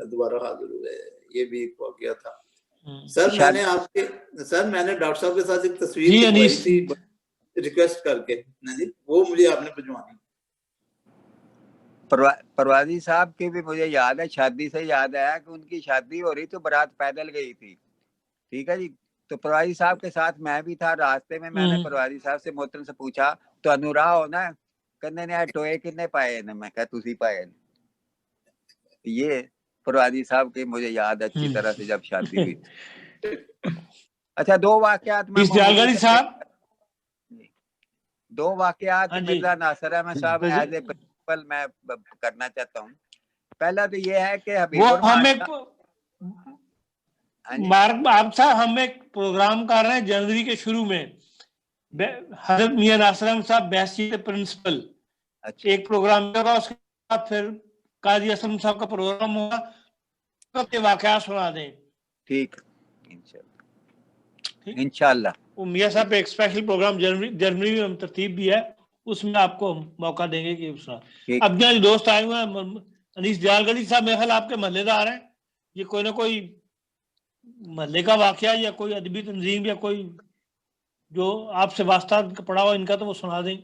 G: दोबारा हाजिर हुए। ये भी एक वाकया था। सर मैंने डॉक्टर साहब के साथ एक तस्वीर खिंचवाई थी रिक्वेस्ट करके, जी वो मुझे आपने भिजवानी।
E: परवाजी साहब की भी मुझे याद है, शादी से याद आया कि उनकी शादी हो रही तो बारात पैदल गई थी, ठीक है जी। तो परवाजी साहब के साथ मैं भी था। रास्ते में मैंने परवाजी साहब से मोहतरम से पूछा तो अनुराह हो ना, कहने ने टोए किन्ने पाए ने, मैं कहा तुसी पाए ने। ये परवाजी साहब की मुझे याद अच्छी तरह से जब शादी हुई। अच्छा, 2 वाकयात में
A: साहब,
E: 2 वाकयात मिर्जा नासिर अहमद साहब एज ए प्रिंसिपल मैं करना चाहता हूँ। पहला तो ये है कि
A: आप साहब हम एक प्रोग्राम कर रहे हैं जनवरी के शुरू में, हजरत मियां नासिर अहमद साहब बैसी के प्रिंसिपल। अच्छा। एक प्रोग्राम होगा, उसके बाद फिर काजी असलम साहब का प्रोग्राम होगा, तो वाकया सुना दें।
E: ठीक, इंशाल्लाह।
A: वो मियां साहब एक स्पेशल प्रोग्राम जनवरी में तरतीब भी है, उसमें आपको मौका देंगे कि सुना। अब जो दोस्त आए हुए हैं अनीस दयालगढ़ी साहब, मेरे ख्याल आपके महल्लेदार हैं, ये कोई ना कोई महल्ले का वाकया या कोई अदबी तंजीम या कोई जो आपसे वास्ता पड़ा हो इनका, तो वो सुना दें।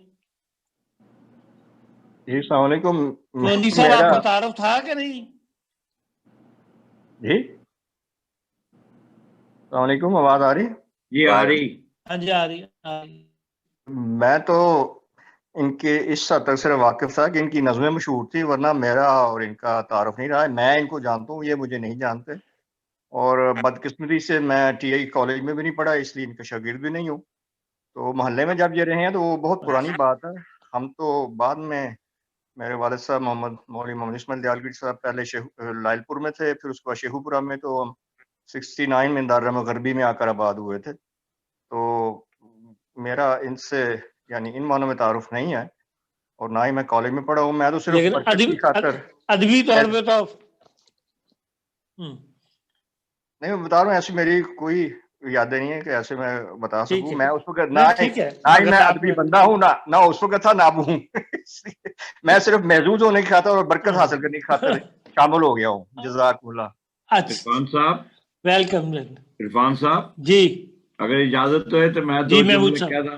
H: जी अस्सलाम वालेकुम।
A: तो साहब आपको तारुफ था कि नहीं?
H: जी अस्सलाम वालेकुम, आवाज आ रही?
C: जी आ रही।
A: हाँ जी आ रही।
H: मैं तो इनके इस हद तक सिर्फ वाकिफ था कि इनकी नज़में मशहूर थी, वरना मेरा और इनका तारुफ नहीं रहा। मैं इनको जानता हूँ, ये मुझे नहीं जानते, और बदकिस्मती से मैं टीआई कॉलेज में भी नहीं पढ़ा, इसलिए इनका शागिर्द भी नहीं हूँ। तो मोहल्ले में जब ये रहे हैं तो वो बहुत पुरानी बात है। हम तो बाद में, मेरे वालिद साहब मौलवी मोहम्मद इस्माइल दयालगी साहब पहले लायलपुर में थे, फिर उसके बाद शेखुपुरा में, तो हम 69 में दारुल गरबी में आकर आबाद हुए थे। तो मेरा इनसे यानी इन मानों में तारुफ नहीं है, और ना ही मैं कॉलेज में पढ़ा हूँ। मैं तो सिर्फ
A: अदबी तौर पे तो
H: नहीं, मैं बता रहा हूँ, ऐसी मेरी कोई यादें नहीं है कि ऐसे मैं बता सकूं। मैं उस वक्त ना ही मैं अदबी बंदा हूँ, ना उस वक्त था, ना अब हूँ। मैं सिर्फ महजूज होने की खातिर और बरकत हासिल करने की खातिर शामिल हो गया हूँ। जज़ाकुमुल्लाह।
C: इरफान साहब
A: वेलकम।
C: इरफान साहब
A: जी,
C: अगर इजाजत तो है तो मैं दो जुमले कहदा।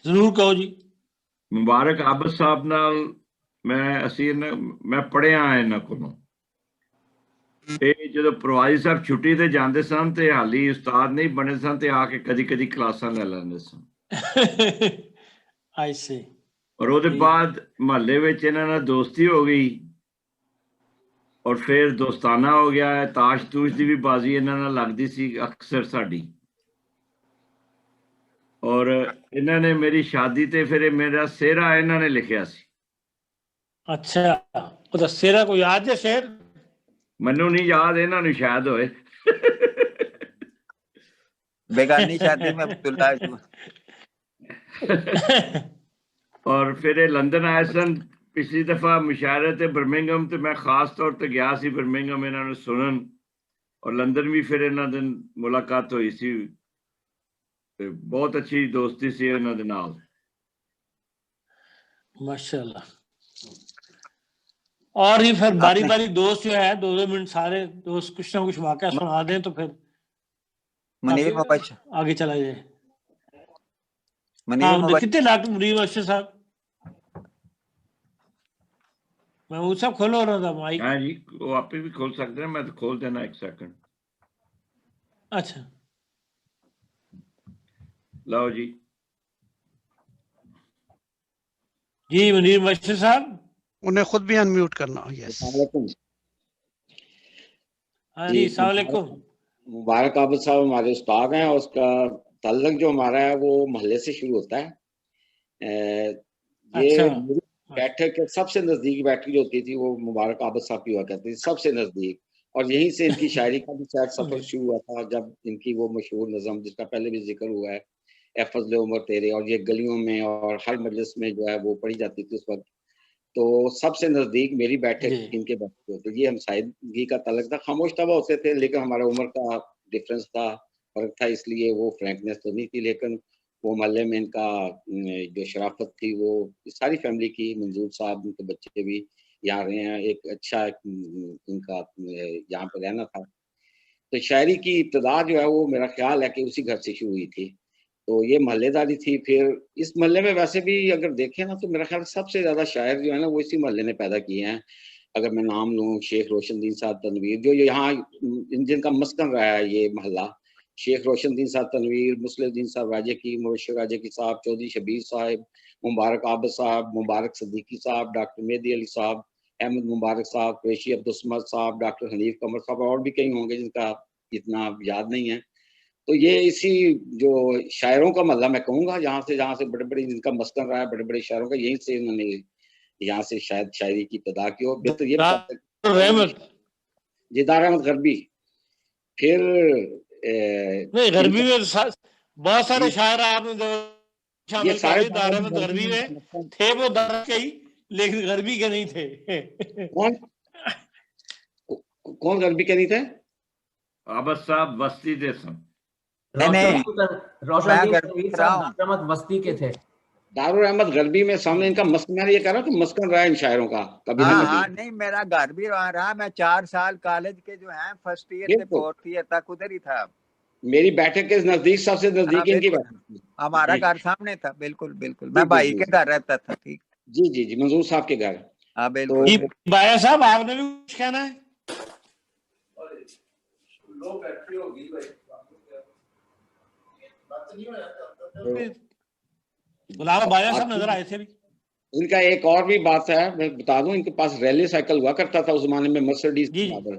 A: जरूर कहो जी।
C: मुबारक आबद साहब नाल मैं असीर ने मैं पढ़िया इन्हां कोलों ਤੇ ਜਦੋਂ ਪ੍ਰਵਾਸੀ ਸਾਹਿਬ ਛੁੱਟੀ ਤੇ ਜਾਂਦੇ ਸਨ ਤੇ ਹਾਲੀ ਉਸਤਾਦ ਨਹੀਂ ਬਣੇ ਸਨ ਤੇ ਆ ਕੇ ਕਦੀ ਕਦੀ ਕਲਾਸਾਂ ਲੈ ਲੈਂਦੇ ਸਨ।
A: I see।
C: ਔਰ ਉਹਦੇ ਬਾਅਦ ਮਹੱਲੇ ਵਿੱਚ ਇਹਨਾਂ ਨਾਲ ਦੋਸਤੀ ਹੋ ਗਈ, ਔਰ ਫਿਰ ਦੋਸਤਾਨਾ ਹੋ ਗਿਆ। ਤਾਸ਼ ਤੂਸ਼ ਦੀ ਵੀ ਬਾਜ਼ੀ ਇਹਨਾਂ ਨਾਲ ਲੱਗਦੀ ਸੀ ਅਕਸਰ ਸਾਡੀ, ਔਰ ਇਹਨਾਂ ਨੇ ਮੇਰੀ ਸ਼ਾਦੀ ਤੇ ਫਿਰ ਮੇਰਾ ਸਿਹਰਾ ਇਹਨਾਂ ਨੇ ਲਿਖਿਆ ਸੀ।
A: ਅੱਛਾ, ਉਹਦਾ ਸਿਹਰਾ ਕੋਈ ਯਾਦ ਹੈ ਸ਼ੇਰ?
C: ਮੈਨੂੰ ਨਹੀਂ ਯਾਦ, ਇਹਨਾਂ ਨੂੰ ਸ਼ਾਇਦ ਹੋਏ।
E: बेगानी शादी में अब्दुल्ला।
C: और फिर लंदन आए सन पिछली दफा मुशायरे ते बर्मिंघम, ਤੇ मैं खास तौर ਤੇ ਗਿਆ ਸੀ ਬਰਮਿੰਘਮ ਇਹਨਾਂ ਨੂੰ ਸੁਣਨ, और लंदन भी फिर ਇਹਨਾਂ ਦੇ ਮੁਲਾਕਾਤ ਹੋਈ ਸੀ। ਤੇ ਬਹੁਤ ਅੱਛੀ ਦੋਸਤੀ ਸੀ ਇਹਨਾਂ ਦੇ ਨਾਲ।
A: माशाल्लाह। और ही फिर बारी बारी दोस्त जो है 2-2 मिनट सारे दोस्त कुछ ना कुछ वाकया सुना दें तो फिर
E: मुनीर मुबश्शिर
A: आगे चला जाए। कितने लाख मुनीर मुबश्शिर साहब? मैं वो सब खोलो रहा था माइक।
C: हाँ जी, वो आप भी खोल सकते हैं, मैं तो खोल देना एक सेकंड।
A: अच्छा
C: लो जी।
A: जी मुनीर मुबश्शिर साहब,
B: उन्हें खुद भी अनम्यूट करना। यस,
A: हाँ जी अस्सलाम वालेकुम।
I: मुबारक आबद साहब हमारे उस्ताद हैं, और उसका ताल्लुक जो हमारा है वो मोहल्ले से शुरू होता है। ये बैठक सबसे नजदीक बैठक जो होती थी वो मुबारक आबद साहब की हुआ करती थी, सबसे नजदीक। और यहीं से इनकी शायरी का भी शायद सफर शुरू हुआ था, जब इनकी वो मशहूर नज़म जिसका पहले भी जिक्र हुआ है, ए फजले उमर तेरे, और ये गलियों में और हर मजलिस में जो है वो पढ़ी जाती थी उस वक्त। तो सबसे नजदीक मेरी बैठक इनके बैठक होती थी। ये हम साहिबगी का तलक था, खामोश तबा होते थे, लेकिन हमारा उम्र का डिफरेंस था, फर्क था, इसलिए वो फ्रैंकनेस तो नहीं थी। लेकिन वो मोहल्ले में इनका जो शराफत थी वो सारी फैमिली की। मंजूर साहब उनके बच्चे भी यहाँ रहे हैं, एक अच्छा इनका यहाँ पर रहना था। तो शायरी की इब्तदा जो है वो मेरा ख्याल है कि उसी घर से शुरू हुई थी। तो ये मोहल्लेदारी थी। फिर इस मोहल्ले में वैसे भी अगर देखें ना तो मेरा ख्याल सबसे ज्यादा शायर जो है ना वो इसी मोहल्ले ने पैदा किए हैं। अगर मैं नाम लूँ, शेख रोशनदीन साहब तनवीर, जो यहाँ जिनका मस्कन रहा है ये मोहल्ला, शेख रोशनदीन साहब तनवीर, मुस्लिम साहब राजे की, मुबश्शिर राजे की साहब, चौधरी शबीर साहब, मुबारक आबद साहब, मुबारक सदीकी साहब, डॉक्टर मेहदी अली साहब, अहमद मुबारक साहब, कुरैशी अब्दुल साहब, डॉक्टर हनीफ कमर साहब, और भी कई होंगे जिनका इतना याद नहीं है। तो ये इसी जो शायरों का मोहल्ला मैं कहूँगा, जहाँ से बड़े बड़े जिनका मस्कन रहा है, बड़े बड़े शायरों का, यहीं से इन्होंने यहाँ से शायद शायरी की इब्तिदा की हो। तो ये जिदार अहमद गरबी, फिर
A: नहीं गरबी में बहुत सारे शायर आपने शामिल किए। दार अहमद गरबी में थे वो दर के ही, लेकिन गरबी के नहीं थे।
I: कौन गरबी के नहीं थे?
C: आबद साहब बस्ती दे सन।
F: रोशनदीन बस्ती के थे।
I: दारुल अहमद गरबी में सामने इनका मस्कन, मैं ये कह रहा हूँ कि मस्कन रहा है इन शायरों का कभी
E: हाँ
I: ना
E: हाँ,
I: कभी।
E: नहीं मेरा घर भी वहाँ रहा, मैं 4 साल कॉलेज के जो है फर्स्ट ईयर से
I: बिल्कुल,
E: 4th ईयर तक उधर ही था।
I: मेरी बैठक के नजदीक, सबसे
E: हाँ
I: नजदीक इनकी
E: बिल्कुल,
I: बैठक थी।
E: हमारा
I: जी
E: घर सामने था, बिल्कुल बिल्कुल,
I: जी
E: मैं भाई
I: जी
E: के घर रहता था। ठीक,
I: जी जी जी, मंजूर साहब के घर।
E: हाँ
I: तो
E: बिल्कुल।
A: बाया साहब आपने भी कुछ कहना है? गुलाम बाया साहब नजर आए थे भी।
I: इनका एक और भी बात है, मैं बता दूं, इनके पास रैली साइकिल हुआ करता था उस जमाने में, मर्सिडीज
A: जी
I: के बराबर।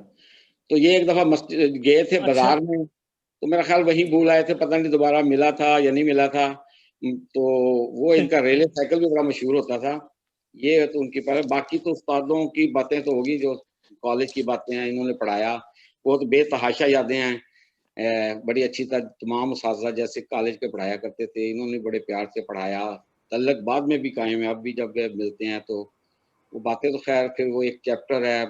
I: तो ये एक दफा गए थे
A: अच्छा
I: बाजार में, तो मेरा ख्याल वहीं भूल आए थे, पता नहीं दोबारा मिला था या नहीं मिला था। तो वो इनका रैली साइकिल भी बड़ा मशहूर होता था। ये तो उनकी पर, बाकी तो उस्तादों की बातें तो होगी, जो कॉलेज की बातें हैं, इन्होंने पढ़ाया वो तो बेतहाशा यादें हैं। बड़ी अच्छी तरह तमाम उस्ताद जैसे कॉलेज के पढ़ाया करते थे, इन्होंने बड़े प्यार से पढ़ाया। तल्लक बाद में भी कायम है, अब भी जब मिलते हैं तो वो बातें तो खैर, फिर वो एक चैप्टर है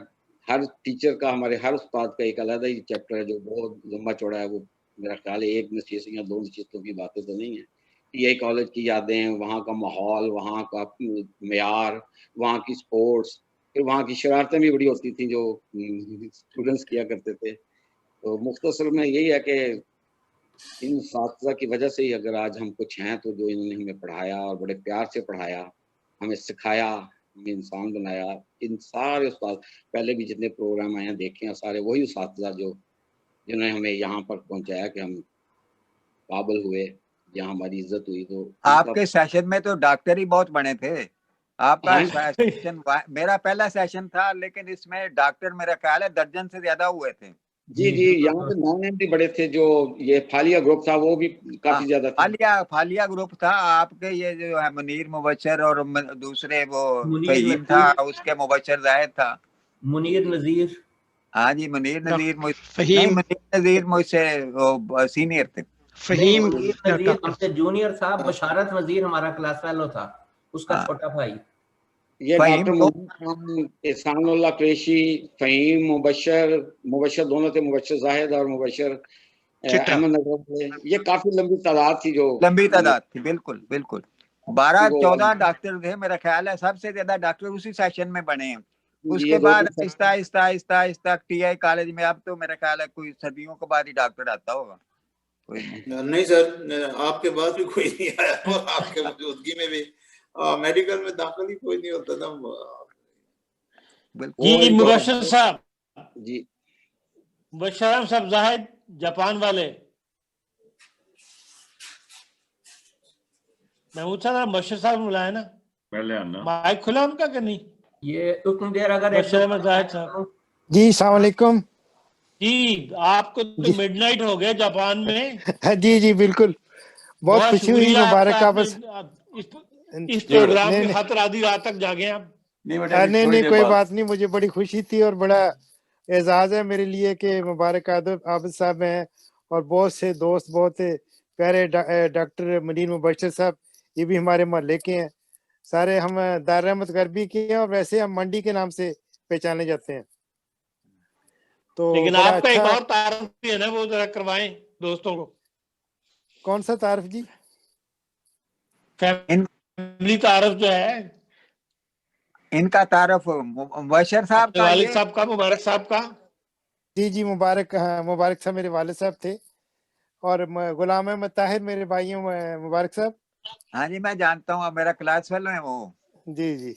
I: हर टीचर का, हमारे हर उस्ताद का एक अलग ही चैप्टर है जो बहुत लंबा चौड़ा है। वो मेरा ख्याल है एक नशीस या 2 नशीसों की बातें तो नहीं है। यही कॉलेज की यादें, वहाँ का माहौल, वहाँ का मेयार, वहाँ की स्पोर्ट्स, फिर वहाँ की शरारतें भी बड़ी होती थी जो स्टूडेंट्स किया करते थे। तो मुख्तसर में यही है कि इन उस्ताद की वजह से ही अगर आज हम कुछ हैं, तो जो इन्होंने हमें पढ़ाया और बड़े प्यार से पढ़ाया, हमें सिखाया, हमें इंसान बनाया। इन सारे उस्ताद, पहले भी जितने प्रोग्राम आए हैं देखे हैं, सारे वही उस्ताद जो जिन्होंने हमें यहाँ पर पहुंचाया कि हम काबिल हुए, यहाँ हमारी इज्जत हुई। तो
E: आपके सेशन में तो डॉक्टर ही बहुत बने थे। आपका
I: हाँ
E: सेशन मेरा पहला सेशन था, लेकिन इसमें डॉक्टर मेरा ख्याल है दर्जन से ज्यादा हुए थे।
I: जी जी, यहाँ पे नॉन भी बड़े थे, जो ये फालिया ग्रुप था वो भी काफी ज्यादा था।
E: फालिया ग्रुप था। आपके ये जो है मुनीर मुबशर और दूसरे वो
F: मुनीर
E: फहीम था, उसके मुबशर जाहिद था,
F: मुनीर नजीर।
E: हाँ जी, मुनीर नजीर नहीं,
B: फहीम
E: मुनीर नजीर मुझसे वो सीनियर थे।
B: फहीम
F: मुनीर नजीर
B: डॉक्टर
F: हमसे जूनियर था। बशारत नजीर हमारा क्लास फेलो था, उसका
E: हाँ,
F: छोटा भाई।
I: ये
E: फहीम
I: डॉक्टर
E: तो
I: मुनीर, एहसानुल्लाह कुरैशी, फहीम, मुबशर दोनों थे, मुबशर जाहिद और मुबशर
B: चिट्टा।
I: अहमद नजर। ये काफी लंबी तादाद थी, जो
E: लंबी तादाद थी, बिल्कुल बिल्कुल। 12-14
I: वो
E: डॉक्टर थे मेरा ख्याल है, सबसे ज्यादा डॉक्टर उसी सेशन में बने हैं।
I: ये
E: उसके
I: दो
E: बाद आहिस्ता आहिस्ता आहिस्ता आहिस्ता टीआई कॉलेज में, अब तो मेरा ख्याल है कोई सर्दियों के बाद ही डॉक्टर आता होगा, कोई नहीं।
G: नहीं सर, आपके पास भी कोई नहीं आया और आपके मौजूदगी में भी मेडिकल में दाखिल ही कोई नहीं होता था।
A: जी मुबशर साहब,
I: जी
A: मुबशर साहब जाहिद जापान वाले, महमूद साहब मुबशर साहब बुलाया ना,
C: पहले आना
A: माइक खुला उनका कि नहीं?
F: ये उतनी देर अगर
A: जाहिद साहब
J: जी अस्सलाम वालेकुम।
A: जी, आपको तो मिडनाइट हो गया जापान में।
J: जी जी बिल्कुल, बहुत खुशी हुई, मुबारक आप
A: इस प्रोग्राम की खातिर आधी रात तक जागे आप।
J: नहीं कोई बात नहीं, मुझे बड़ी खुशी थी और बड़ा एजाज है मेरे लिए कि मुबारक आबिद साहब हैं और बहुत से दोस्त, बहुत प्यारे डॉक्टर मुनीर मुबशर साहब, ये भी हमारे मोहल्ले के हैं। सारे हम दारुल अहमद गरबी के हैं और वैसे हम मंडी के नाम से पहचाने जाते हैं। तो
A: लेकिन
J: बड़ा
A: आपका
J: अच्छा,
A: एक और तारुफ भी है ना, वो जरा करवाएं दोस्तों को।
J: कौन सा तारुफ जी?
A: फैमिली तारुफ जो है,
E: इनका तारुफ मुबशर साहब का,
A: वालिद साहब का, मुबारक साहब का।
J: जी जी मुबारक, हाँ मुबारक साहब मेरे वालिद साहब थे और गुलाम अहमद ताहिर मेरे भाई हैं मुबारक साहब।
E: हाँ जी, मैं जानता हूँ, मेरा क्लास फेलो है वो।
J: जी जी,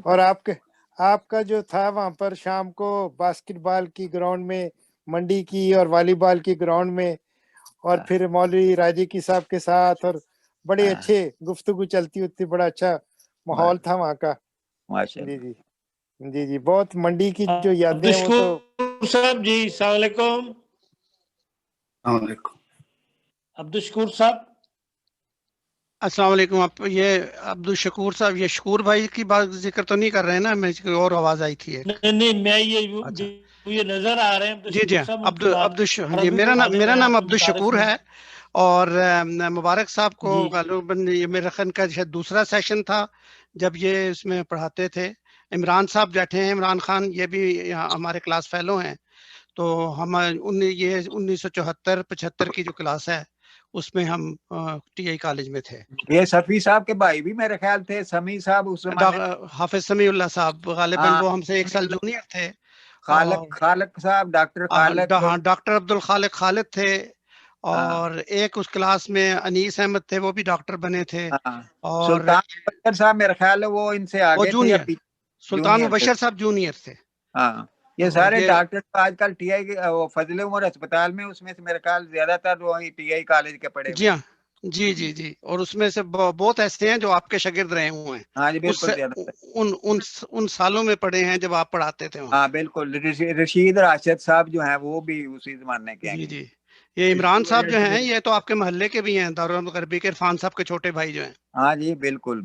J: और आपका जो था वहाँ पर शाम को बास्केटबॉल की ग्राउंड में, मंडी की और वॉलीबॉल की ग्राउंड में, और फिर मौलवी राजी की साहब के साथ, और बड़े अच्छे गुफ्तगू चलती होती, बड़ा अच्छा माहौल था वहाँ का। जी जी जी जी, बहुत मंडी की जो यादें हैं वो तो।
A: साहब जी अस्सलाम वालेकुम। अब्दुल शकूर साहब।
B: अस्सलाम वालेकुम। आप ये अब्दुल शकूर साहब, ये शकूर भाई की बात जिक्र तो नहीं कर रहे हैं ना? मैं कोई और आवाज आई थी
A: नहीं, मैं ये नजर आ रहे हैं।
B: जी जी, मेरा नाम अब्दुल शकूर है और मुबारक साहब को गालिबन ये मेरा ख्याल का शायद दूसरा सेशन था जब ये इसमें पढ़ाते थे। इमरान साहब बैठे हैं, इमरान खान, ये भी हमारे क्लास फेलो हैं। तो हम ये 1974-75 की जो क्लास है उसमें हम टीआई कॉलेज में थे।
E: ये सफी साहब के भाई भी मेरे ख्याल थे, समी साहब उस जमाने,
B: हाफिज समीउल्लाह साहब गालिबन वो हमसे 1 साल जूनियर थे।
E: खालिक साहब, डॉक्टर खालिक,
B: हाँ डॉक्टर अब्दुल खालिक खालिद थे, और एक उस क्लास में अनीस अहमद थे, वो भी डॉक्टर बने थे। और
E: सुल्तान मुबशर साहब मेरे ख्याल है वो इनसे आगे थे,
B: सुल्तान मुबशर साहब जूनियर थे।
E: हाँ, ये सारे डॉक्टर आजकल टीआई फजले उमर अस्पताल में, उसमें से मेरे ख्याल ज्यादातर वो टीआई कॉलेज के पढ़े।
B: जी हाँ, जी, और उसमें से बहुत ऐसे हैं जो आपके शागिर्द रहे हुए हैं।
E: हाँ जी बिल्कुल,
B: उन सालों में पढ़े हैं जब आप पढ़ाते थे।
E: हाँ बिल्कुल, रशीद राशिद साहब जो हैं वो भी उसी जमाने के हैं।
B: जी, ये इमरान साहब जो हैं ये तो आपके मोहल्ले के भी हैं, दारुल गरबी के इरफान साहब के छोटे भाई जो हैं।
E: हाँ जी बिल्कुल।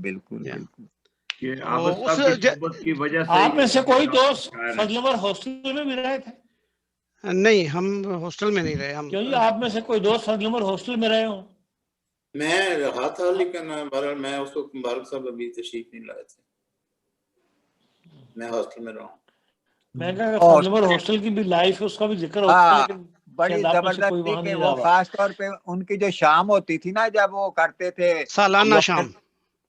C: की वजह से
A: आप में से कोई दोस्त फजलवर हॉस्टल में भी रहे थे?
B: नहीं, हम हॉस्टल में नहीं रहे। हम
A: क्यों? आप में से कोई दोस्त फजलवर हॉस्टल में रहे हो?
G: मैं रहा था, लेकिन मैं उसको मुबारक साहब अभी तशरीफ नहीं लाए थे, मैं हॉस्टल में रहा।
A: मैं कहा फजलवर हॉस्टल की भी लाइफ है, उसका भी जिक्र होता है, लेकिन
E: बड़ी जबरदस्त थी कि वो खास तौर पे उनकी जो शाम होती थी ना, जब वो करते थे
B: सालाना शाम,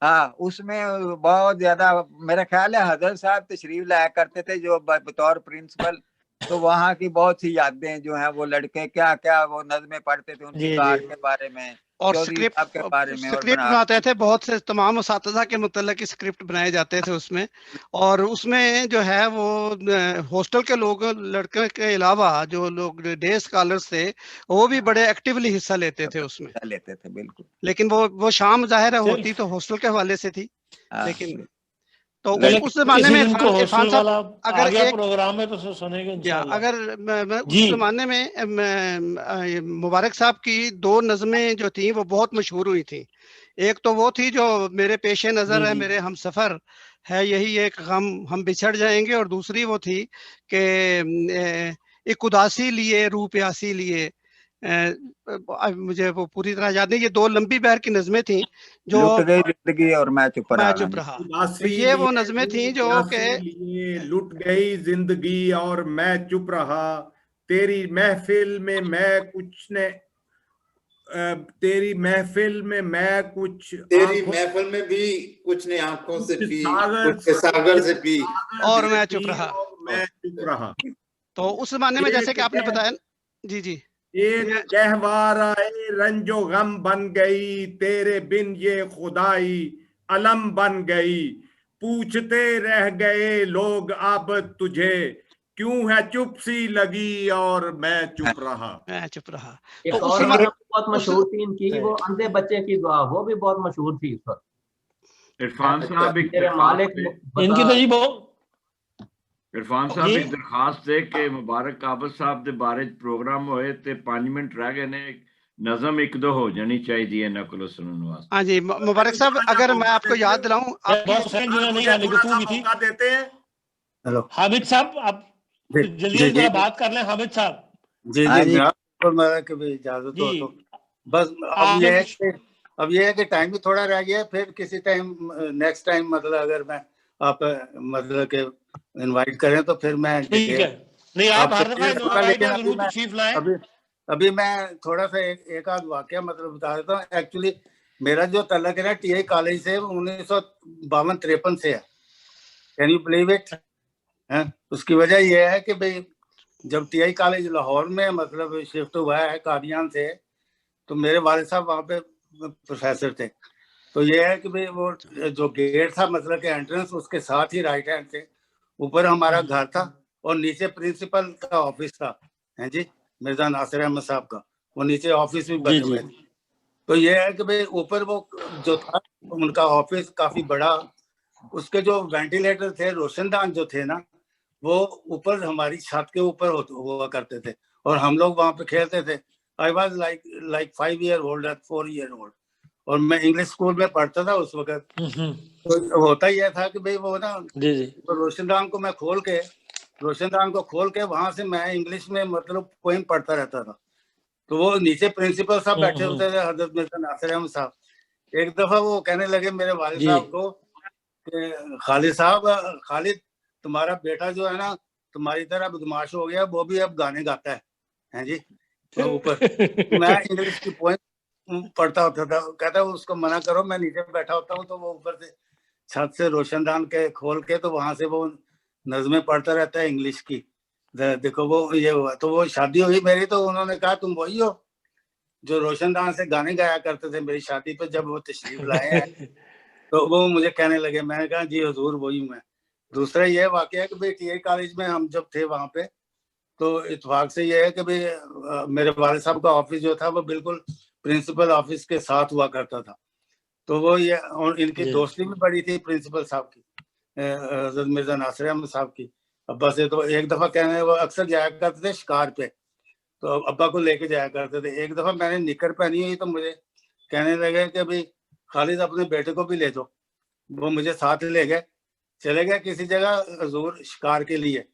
E: हाँ, उसमें बहुत ज्यादा मेरा ख्याल है हजरत साहब तशरीफ लाया करते थे जो बतौर प्रिंसिपल। तो वहाँ की बहुत सी यादें जो हैं, वो लड़के क्या क्या वो नज़्में पढ़ते थे उनकी कार के बारे में,
B: और स्क्रिप्ट बनाते थे, बहुत से तमाम उस्तादा के मुतल्लिक़ स्क्रिप्ट बनाए जाते थे उसमें। और उसमें जो है वो हॉस्टल के लोग, लड़के के अलावा जो लोग डे स्कॉलर्स थे, वो भी बड़े एक्टिवली हिस्सा लेते थे उसमें।
E: लेते थे बिल्कुल।
B: लेकिन वो शाम जाहिर है होती तो हॉस्टल के हवाले से थी, लेकिन तो उस जमाने में इरफान साहब अगर एक
A: प्रोग्राम में तो सुनेंगे इंशाल्लाह।
B: अगर उस जमाने में मुबारक साहब की 2 नज़में जो थी वो बहुत मशहूर हुई थी। एक तो वो थी जो मेरे पेशे नजर है, मेरे हम सफर है यही एक गम हम बिछड़ जाएंगे, और दूसरी वो थी कि एक उदासी लिए रूह प्यासी लिए, मुझे वो पूरी तरह याद नहीं। ये 2 लंबी बहर की नज़में थी जो
E: लुट गई जिंदगी और मैं चुप
B: रहा। तो ये वो नज़में थी जो के
K: लुट गई जिंदगी और मैं चुप रहा, तेरी महफिल में मैं कुछ ने, तेरी महफिल में मैं कुछ,
G: तेरी महफिल में भी कुछ ने आंखों से पी, कुछ सागर से पी,
B: और मैं चुप रहा। तो उस जमाने में जैसे कि आपने बताया, जी
K: एक गहवारा रंजो गम बन गई, तेरे बिन ये खुदाई अलम बन गई, पूछते रह गए लोग अब तुझे, क्यों है चुप सी लगी और मैं चुप रहा।
F: तो और बहुत मशहूर थी इनकी वो अंधे बच्चे की दुआ, वो भी बहुत मशहूर थी इस वक्त।
C: इरफान साहब
A: इनकी तो जी बहुत
C: इरफान साहब एक दरखास्त है कि मुबारक काबल साहब दे बारे प्रोग्राम होए ते 5 मिनट रह गए ने, नज़म 1-2 हो जानी चाहिए इन्हां कोलों सुनन वास्ते।
B: हाँ जी मुबारक साहब, अगर मैं आपको याद दिलाऊं,
K: देते हैं।
D: हेलो
A: हामिद साहब, आप जल्दी जरा बात कर लें। हामिद साहब
D: जी मेरा कभी इजाजत हो तो बस अब ये है कि टाइम भी थोड़ा रह गया, फिर किसी टाइम नेक्स्ट टाइम मतलब अगर मैं आप मतलब के इनवाइट करें तो फिर मैं
A: ठीक है। नहीं आप हर दफा
D: अभी मैं थोड़ा सा एक आध वाकया मतलब बता देता हूँ। एक्चुअली मेरा जो तल्लक है ना टीआई कॉलेज से 1952-53 से है। Can you believe it? उसकी वजह यह है कि भाई जब टीआई कॉलेज लाहौर में मतलब शिफ्ट हुआ है कादियान से, तो मेरे वालिद साहब वहाँ पे प्रोफेसर थे। तो ये है कि भाई वो जो गेट था मतलब के एंट्रेंस, उसके साथ ही राइट हैंड से ऊपर हमारा घर था और नीचे प्रिंसिपल का ऑफिस था, है जी, मिर्जा नासिर अहमद साहब का, वो नीचे ऑफिस भी बने हुए थे। तो ये है कि भाई ऊपर वो जो था उनका ऑफिस काफी बड़ा, उसके जो वेंटिलेटर थे रोशनदान जो थे ना, वो ऊपर हमारी छत के ऊपर हुआ करते थे और हम लोग वहां पे खेलते थे। I was like 5 year old or 4 year old, और मैं इंग्लिश स्कूल में पढ़ता था उस वक्त। तो होता यह था कि भाई वो ना तो रोशनदान को खोल के वहां से मैं इंग्लिश में मतलब पोएम पढ़ता रहता था। तो वो नीचे प्रिंसिपल साहब बैठे होते थे, हजरत मिर्जा नासिर अहमद साहब। एक दफा वो कहने लगे मेरे वालिद साहब को कि खालिद तुम्हारा बेटा जो है ना तुम्हारी तरह बदमाश हो गया, वो भी अब गाने गाता है जी। तो ऊपर मैं इंग्लिश की
L: पढ़ता होता था। कहता उसको मना करो, मैं नीचे बैठा होता हूँ तो वो ऊपर से छत से रोशनदान के खोल के तो वहां से वो नज़में पढ़ता रहता है इंग्लिश की। देखो वो ये हुआ, तो वो शादी हुई मेरी, तो उन्होंने कहा तुम वही हो जो रोशनदान से गाने गाया करते थे मेरी शादी पे जब वो तशरीफ लाए हैं। तो वो मुझे कहने लगे, मैंने कहा जी हुजूर वही मैं। दूसरा ये वाकया है कि भाई टीआई कॉलेज में हम जब थे वहां पे, तो इत्तेफाक से ये है कि भाई मेरे वाले साहब का ऑफिस जो था वो बिल्कुल प्रिंसिपल ऑफिस के साथ हुआ करता था। तो वो ये, और इनकी दोस्ती भी बड़ी थी प्रिंसिपल साहब की, हज़रत मिर्जा नासिर अहमद साहब की अब्बा से। तो एक दफा कहने वो अक्सर जाया करते थे शिकार पे, तो अब्बा को लेके जाया करते थे। एक दफा मैंने निकर पहनी हुई तो मुझे कहने लगे कि भाई खालिद अपने बेटे को भी ले दो। वो मुझे साथ ले गए, चले गए किसी जगह हजूर शिकार के लिए।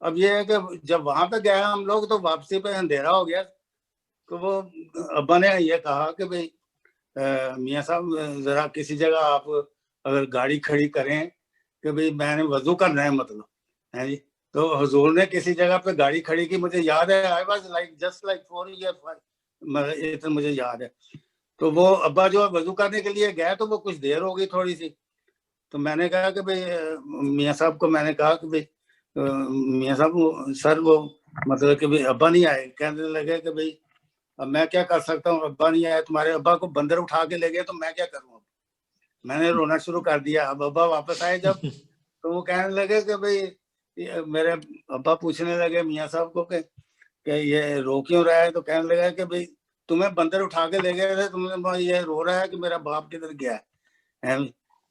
L: अब ये है कि जब वहां पे गए हम लोग तो वापसी पे अंधेरा हो गया, तो वो अब्बा ने ये कहा कि भाई मियाँ साहब जरा किसी जगह आप अगर गाड़ी खड़ी करें कि भाई मैंने वजू करना है, मतलब है जी। तो हुजूर ने किसी जगह पे गाड़ी खड़ी की, मुझे याद है, I was like just like 4 year, ये तो मुझे याद है। तो वो अब्बा जो वजू करने के लिए गए तो वो कुछ देर हो गई थोड़ी सी, तो मैंने कहा कि भाई मियाँ साहब को मैंने कहा कि भाई मियाँ साहब सर वो मतलब कि भाई अब्बा नहीं आए। कहने लगे कि भाई अब मैं क्या कर सकता हूँ, अब्बा नहीं आए, तुम्हारे अब्बा को बंदर उठा के ले गए तो मैं क्या करूँ। अब मैंने रोना शुरू कर दिया। अब अब्बा वापस आए जब, तो वो कहने लगे कि भाई मेरे अब्बा पूछने लगे मियाँ साहब को कि ये रो क्यों रहा है। तो कहने लगा कि भाई तुम्हें बंदर उठा के ले गए थे, तुम्हें ये रो रहा है कि मेरा बाप किधर गया है।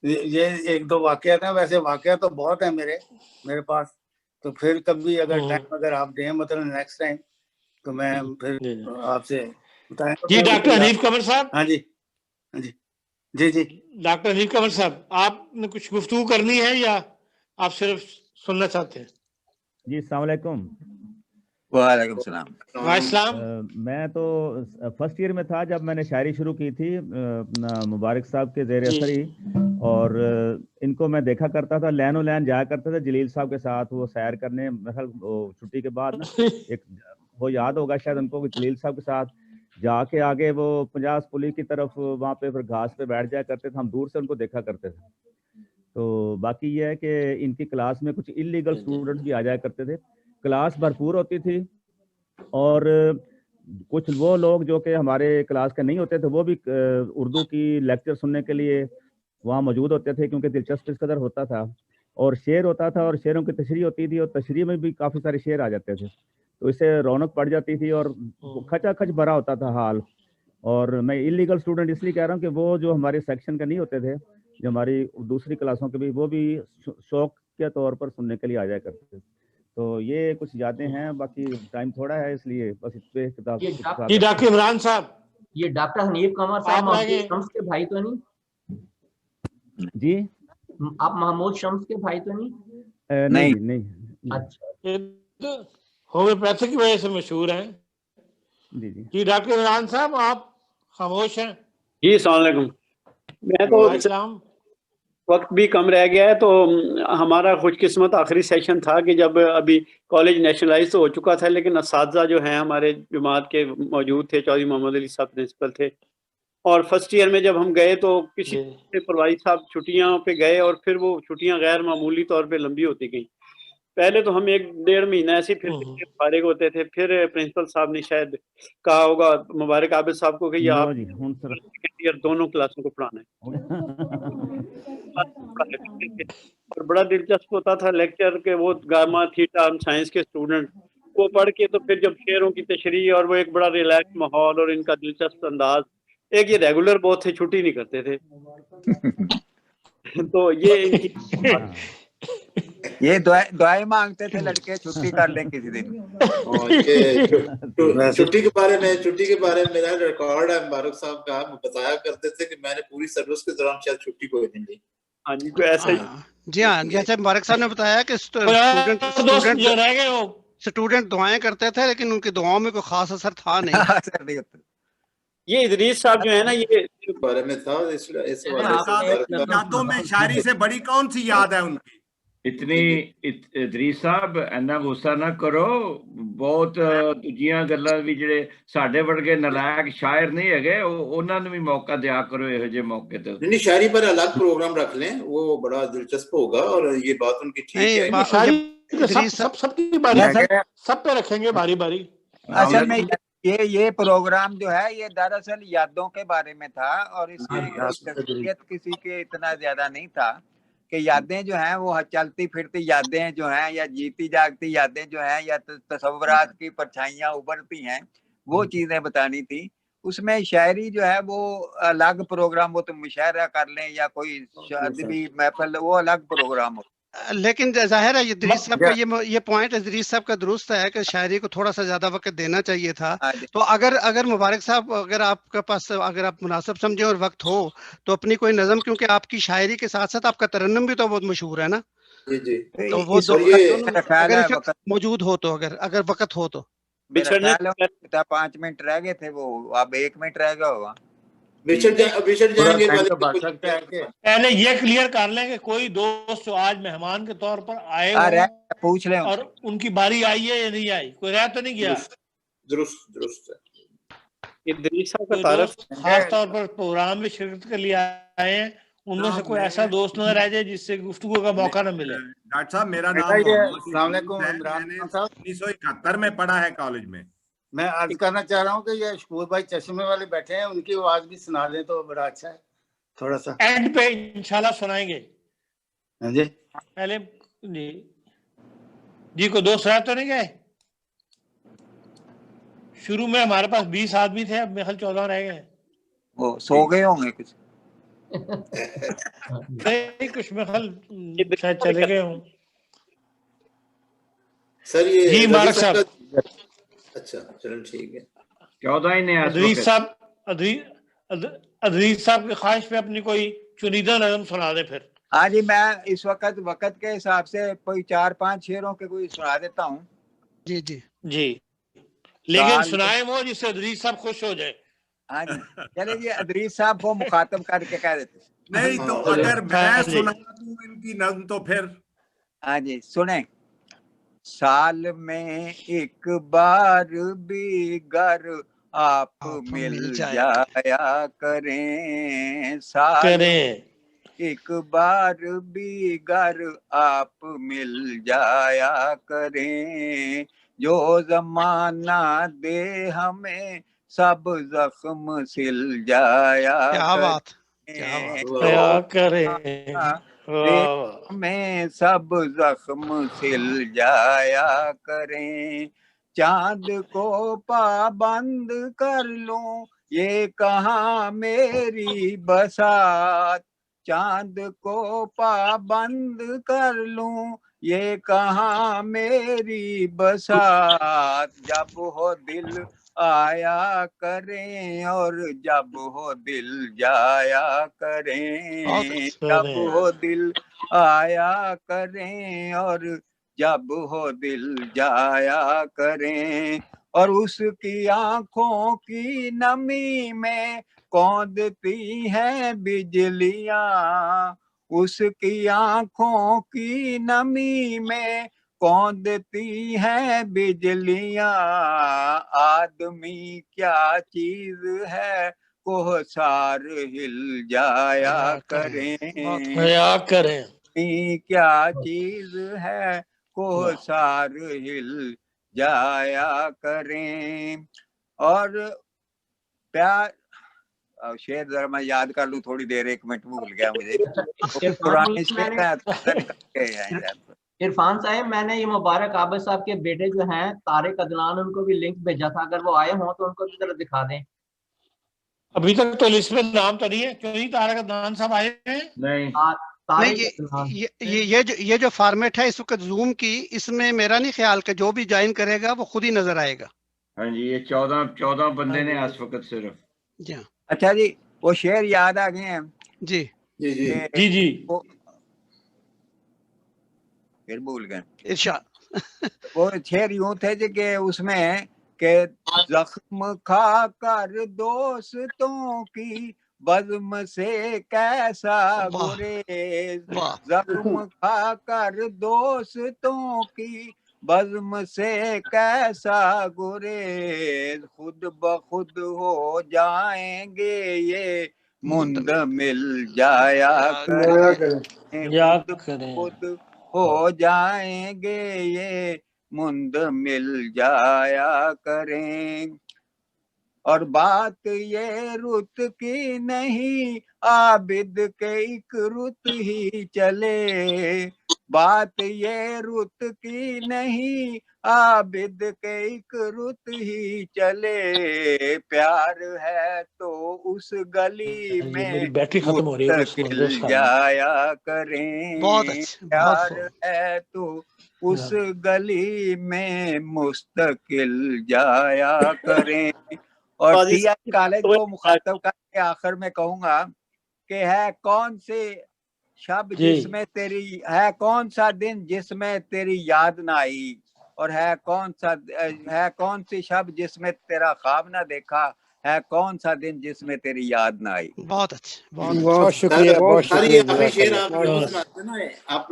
L: ये एक दो वाकया था, वैसे वाकया तो बहुत है मेरे पास। तो फिर कभी अगर टाइम अगर आप दें मतलब नेक्स्ट टाइम, तो मैं फिर आपसे बताएं।
A: जी डॉक्टर हनीफ कमर साहब।
L: हाँ जी, हाँ जी, जी जी
A: डॉक्टर हनीफ कमर साहब, आपने कुछ गुफ्तगू करनी है या आप सिर्फ सुनना चाहते हैं?
M: जी अस्सलाम वालेकुम।
E: वालेकुम सलाम।
M: मैं तो फर्स्ट ईयर में था जब मैंने शायरी शुरू की थी मुबारक साहब के ज़ेर असर ही, और इनको मैं देखा करता था, लैनो लैन जाया करता था जलील साहब के साथ, वो सैर करने छुट्टी के बाद ना, एक वो याद होगा शायद उनको, जलील साहब के साथ जाके आगे वो 50 पुली की तरफ वहाँ पे फिर घास पे बैठ जाया करते थे, हम दूर से उनको देखा करते थे। तो बाकी ये है कि इनकी क्लास में कुछ इलीगल स्टूडेंट्स भी आ जाया करते थे। क्लास भरपूर होती थी और कुछ वो लोग जो कि हमारे क्लास के नहीं होते थे वो भी उर्दू की लेक्चर सुनने के लिए वहाँ मौजूद होते थे, क्योंकि दिलचस्प इस कदर होता था और शेर होता था और शेरों की तशरीह होती थी, और तशरीह में भी काफ़ी सारे शेर आ जाते थे, तो इससे रौनक पड़ जाती थी और खचाखच भरा होता था हाल। और मैं इलीगल स्टूडेंट इसलिए कह रहा हूँ कि वो जो हमारे सेक्शन के नहीं होते थे, जो हमारी दूसरी क्लासों के भी, वो भी शौक के तौर पर सुनने के लिए आ जाया करते थे। तो ये कुछ यादें हैं, बाकी टाइम थोड़ा है इसलिए बस इस पे किताब।
A: जी डॉक्टर इमरान साहब,
F: ये डॉक्टर हनीफ कमर साहब महमूद शम्स के भाई तो नहीं?
M: जी
F: आप महमूद शम्स के भाई तो नहीं?
M: नहीं।
F: अच्छा,
A: होम्योपैथी की वजह से मशहूर हैं। जी डॉक्टर इमरान साहब, आप खामोश हैं।
N: जी अस्सलाम वालेकुम। मैं तो वक्त भी कम रह गया है, तो हमारा खुशकिस्मत आखिरी सेशन था कि जब अभी कॉलेज नेशनलाइज तो हो चुका था, लेकिन असातिज़ा जो हैं हमारे जमात के मौजूद थे, चौधरी मोहम्मद अली साहब प्रिंसिपल थे, और फर्स्ट ईयर में जब हम गए तो किसी परवाई साहब छुट्टियां पे गए और फिर वो छुट्टियां गैर मामूली तौर पे लंबी होती गई। पहले तो हम 1-1.5 महीना ऐसे फिर फारिग होते थे, फिर प्रिंसिपल साहब ने शायद कहा होगा मुबारक आबिद साहब को कि आप सेकेंड ईयर दोनों क्लासों को पढ़ाना है। और बड़ा दिलचस्प होता था लेक्चर के, वो गामा थीटा हम साइंस के स्टूडेंट वो पढ़ के, तो फिर जब शेरों की तशरीह और वो एक बड़ा रिलैक्स माहौल और इनका दिलचस्प अंदाज, एक ये रेगुलर बहुत थे, छुट्टी नहीं करते थे। तो ये इनकी
E: ये दुआएं मांगते थे लड़के, छुट्टी कर लें किसी दिन।
G: छुट्टी के बारे में मेरा रिकॉर्ड है मुबारक साहब का, बताया करते थे कि मैंने पूरी सर्विस के दौरान शायद छुट्टी कोई नहीं ली।
N: हाँ जी, तो ऐसा ही।
B: जी हाँ, जैसे मुबारक साहब ने बताया कि स्टूडेंट दुआएं करते थे, लेकिन उनकी दुआओं में कोई खास असर था नहीं।
N: ये इदरीस साहब जो है ना, ये
G: बारे में था।
K: यादों में शायरी से बड़ी कौन सी याद है उनकी?
C: इतनी इदरीस साहब इन्ना गुस्सा ना करो, बहुत दूजियां गल्लां भी ਜਿਹੜੇ ਸਾਡੇ ਵਰਗੇ ਨਲਾਇਕ ਸ਼ਾਇਰ नहीं है ਉਹਨਾਂ ਨੂੰ भी मौका दिया करो ਇਹੋ ਜਿਹੇ मौके ਤੇ।
G: नहीं, शायरी पर अलग प्रोग्राम रख लें, वो बड़ा दिलचस्प होगा और ये बात उनकी ठीक है।
A: शायरी सबकी बारी, सब पे रखेंगे बारी बारी।
E: असल में ये प्रोग्राम जो है ये दरअसल यादों के बारे में था और इसमें शख्सियत किसी के इतना ज्यादा नहीं था कि यादें जो हैं वो चलती फिरती यादें जो हैं या जीती जागती यादें जो हैं या तसव्वुरात की परछाइयां उभरती हैं वो चीजें बतानी थी। उसमें शायरी जो है वो अलग प्रोग्राम, वो तो मुशायरा कर लें या कोई अदबी महफिल, वो अलग प्रोग्राम हो।
B: लेकिन जाहिर है इदरीस साहब का ये पॉइंट इदरीस साहब का दुरुस्त है कि शायरी को थोड़ा सा ज्यादा वक्त देना चाहिए था। तो अगर मुबारक साहब, अगर आपके पास, अगर आप मुनासिब समझे और वक्त हो तो अपनी कोई नज़म, क्योंकि आपकी शायरी के साथ साथ आपका तरन्नुम भी तो बहुत मशहूर है ना, तो वो अगर मौजूद हो तो, अगर वक्त हो तो।
E: 5 मिनट रह गए थे, वो अब 1 मिनट रह गया होगा।
G: बिछड़ जाएंगे
A: पहले ये क्लियर कर लें कि कोई दोस्त जो आज मेहमान के तौर पर आए
E: पूछ लें
A: और उनकी बारी आई है या नहीं आई, कोई रह तो नहीं गया।
G: दुरुस्त
N: इदरीस साहब का तारुफ
A: खास तौर पर प्रोग्राम में शिरकत के लिए आए हैं, उनमें से कोई ऐसा दोस्त न रह जाए जिससे गुफ्तगू का मौका न मिले।
K: डॉक्टर साहब, मेरा नाम 1971 में पढ़ा है कॉलेज में।
L: मैं अर्ज करना चाह रहा हूँ कि ये शकूर भाई चश्मे वाले बैठे हैं, उनकी आवाज भी सुना दें तो बड़ा अच्छा है। थोड़ा सा
A: एंड पे इंशाल्लाह सुनाएंगे।
L: हाँ जी,
A: पहले जी को दोस्त रह तो नहीं गए? शुरू में हमारे पास 20 आदमी थे, अब मेरे 14 रह गए।
E: वो सो गए होंगे कुछ
A: नहीं, कुछ मेरे शायद चले गए हों।
G: सर ये
A: जी मुबारक साहब।
G: अच्छा चलो ठीक है।
C: 14 ही ने
A: अदरीस साहब की ख्वाहिश पे अपनी कोई चुनिंदा नज़म सुना दे फिर।
E: हाँ जी, मैं इस वक्त के हिसाब से कोई 4-5 शेरों के कोई सुना देता हूँ।
B: जी जी
A: जी, लेकिन सुनाए वो जिससे अदरीस साहब खुश हो जाए।
E: हाँ जी, चले जी, अदरीस साहब को मुखातब करके कह देते।
K: नहीं तो अगर मैं सुना दूं इनकी नज़्म तो फिर।
E: हाँ जी, सुने। साल में एक बार भी घर आप मिल जाया करें, साल एक बार भी घर आप मिल जाया करें, जो जमाना दे हमें सब जख्म सिल जाया करें, में सब जख्म सिल जाया करें, चांद को पाबंद कर लूं ये कहाँ मेरी बसात, चांद को पाबंद कर लूं ये कहाँ मेरी बसात, जब हो दिल आया करें और जब हो दिल जाया करें, जब हो दिल आया करें और जब हो दिल जाया करें, और उसकी आंखों की नमी में कौंधती हैं बिजलियां, उसकी आंखों की नमी में कौंधती हैं बिजलियां, आदमी क्या चीज है कोहसार हिल जाया करें, क्या चीज है कोहसार हिल जाया करें। और प्यार शेर जरा मैं याद कर लूं थोड़ी देर, 1 मिनट भूल गया मुझे पुराने शेर।
F: इरफान साहब, मैंने ये मुबारक आबिद साहब के बेटे जो हैं तारिक अदनान, उनको भी लिंक भेजा था, अगर वो आए हों तो उनको भी जरा दिखा दें।
A: अभी तक तो लिस्ट में नाम तो नहीं है, क्यों नहीं तारिक अदनान साहब आए हैं?
B: नहीं, ये जो फॉर्मेट है इस वक्त जूम की, इसमें मेरा नहीं ख्याल कि जो भी ज्वाइन करेगा वो खुद ही नजर आएगा।
C: हाँ जी, ये 14 बंदे ने इस वक्त सिर्फ।
B: जी
E: अच्छा जी, वो शेर याद आ गए हैं?
B: जी
A: जी जी जी जी,
E: फिर भूल गए वो शेर यूं थे जी के उसमें के जख्म खा कर दोस्तों की बज़्म से कैसा गुरेज, जख्म खाकर दोस्तों की बज़्म से कैसा गुरेज, खुद ब खुद हो जाएंगे ये मुंदमिल जाया करें, खुद ब खुद हो जाएंगे ये मुंदमिल जाया करें। और बात ये रुत की नहीं, आबिद के एक रुत ही चले, बात ये रुत की नहीं, आबिद के एक रुत ही चले, प्यार है तो उस गली में मुस्तकिल जाया करें, प्यार है तो उस गली में मुस्तकिल जाया करें। और टीआई कॉलेज को मुखातब करके आखिर में कहूंगा कि है कौन से शब जिसमें तेरी, है कौन सा दिन जिसमें तेरी याद ना आई, और है कौन सी शब जिसमें तेरा ख्वाब ना देखा, है कौन सा दिन जिसमें तेरी याद ना आई।
B: बहुत अच्छा,
J: बहुत शुक्रिया, बहुत शुक्रिया,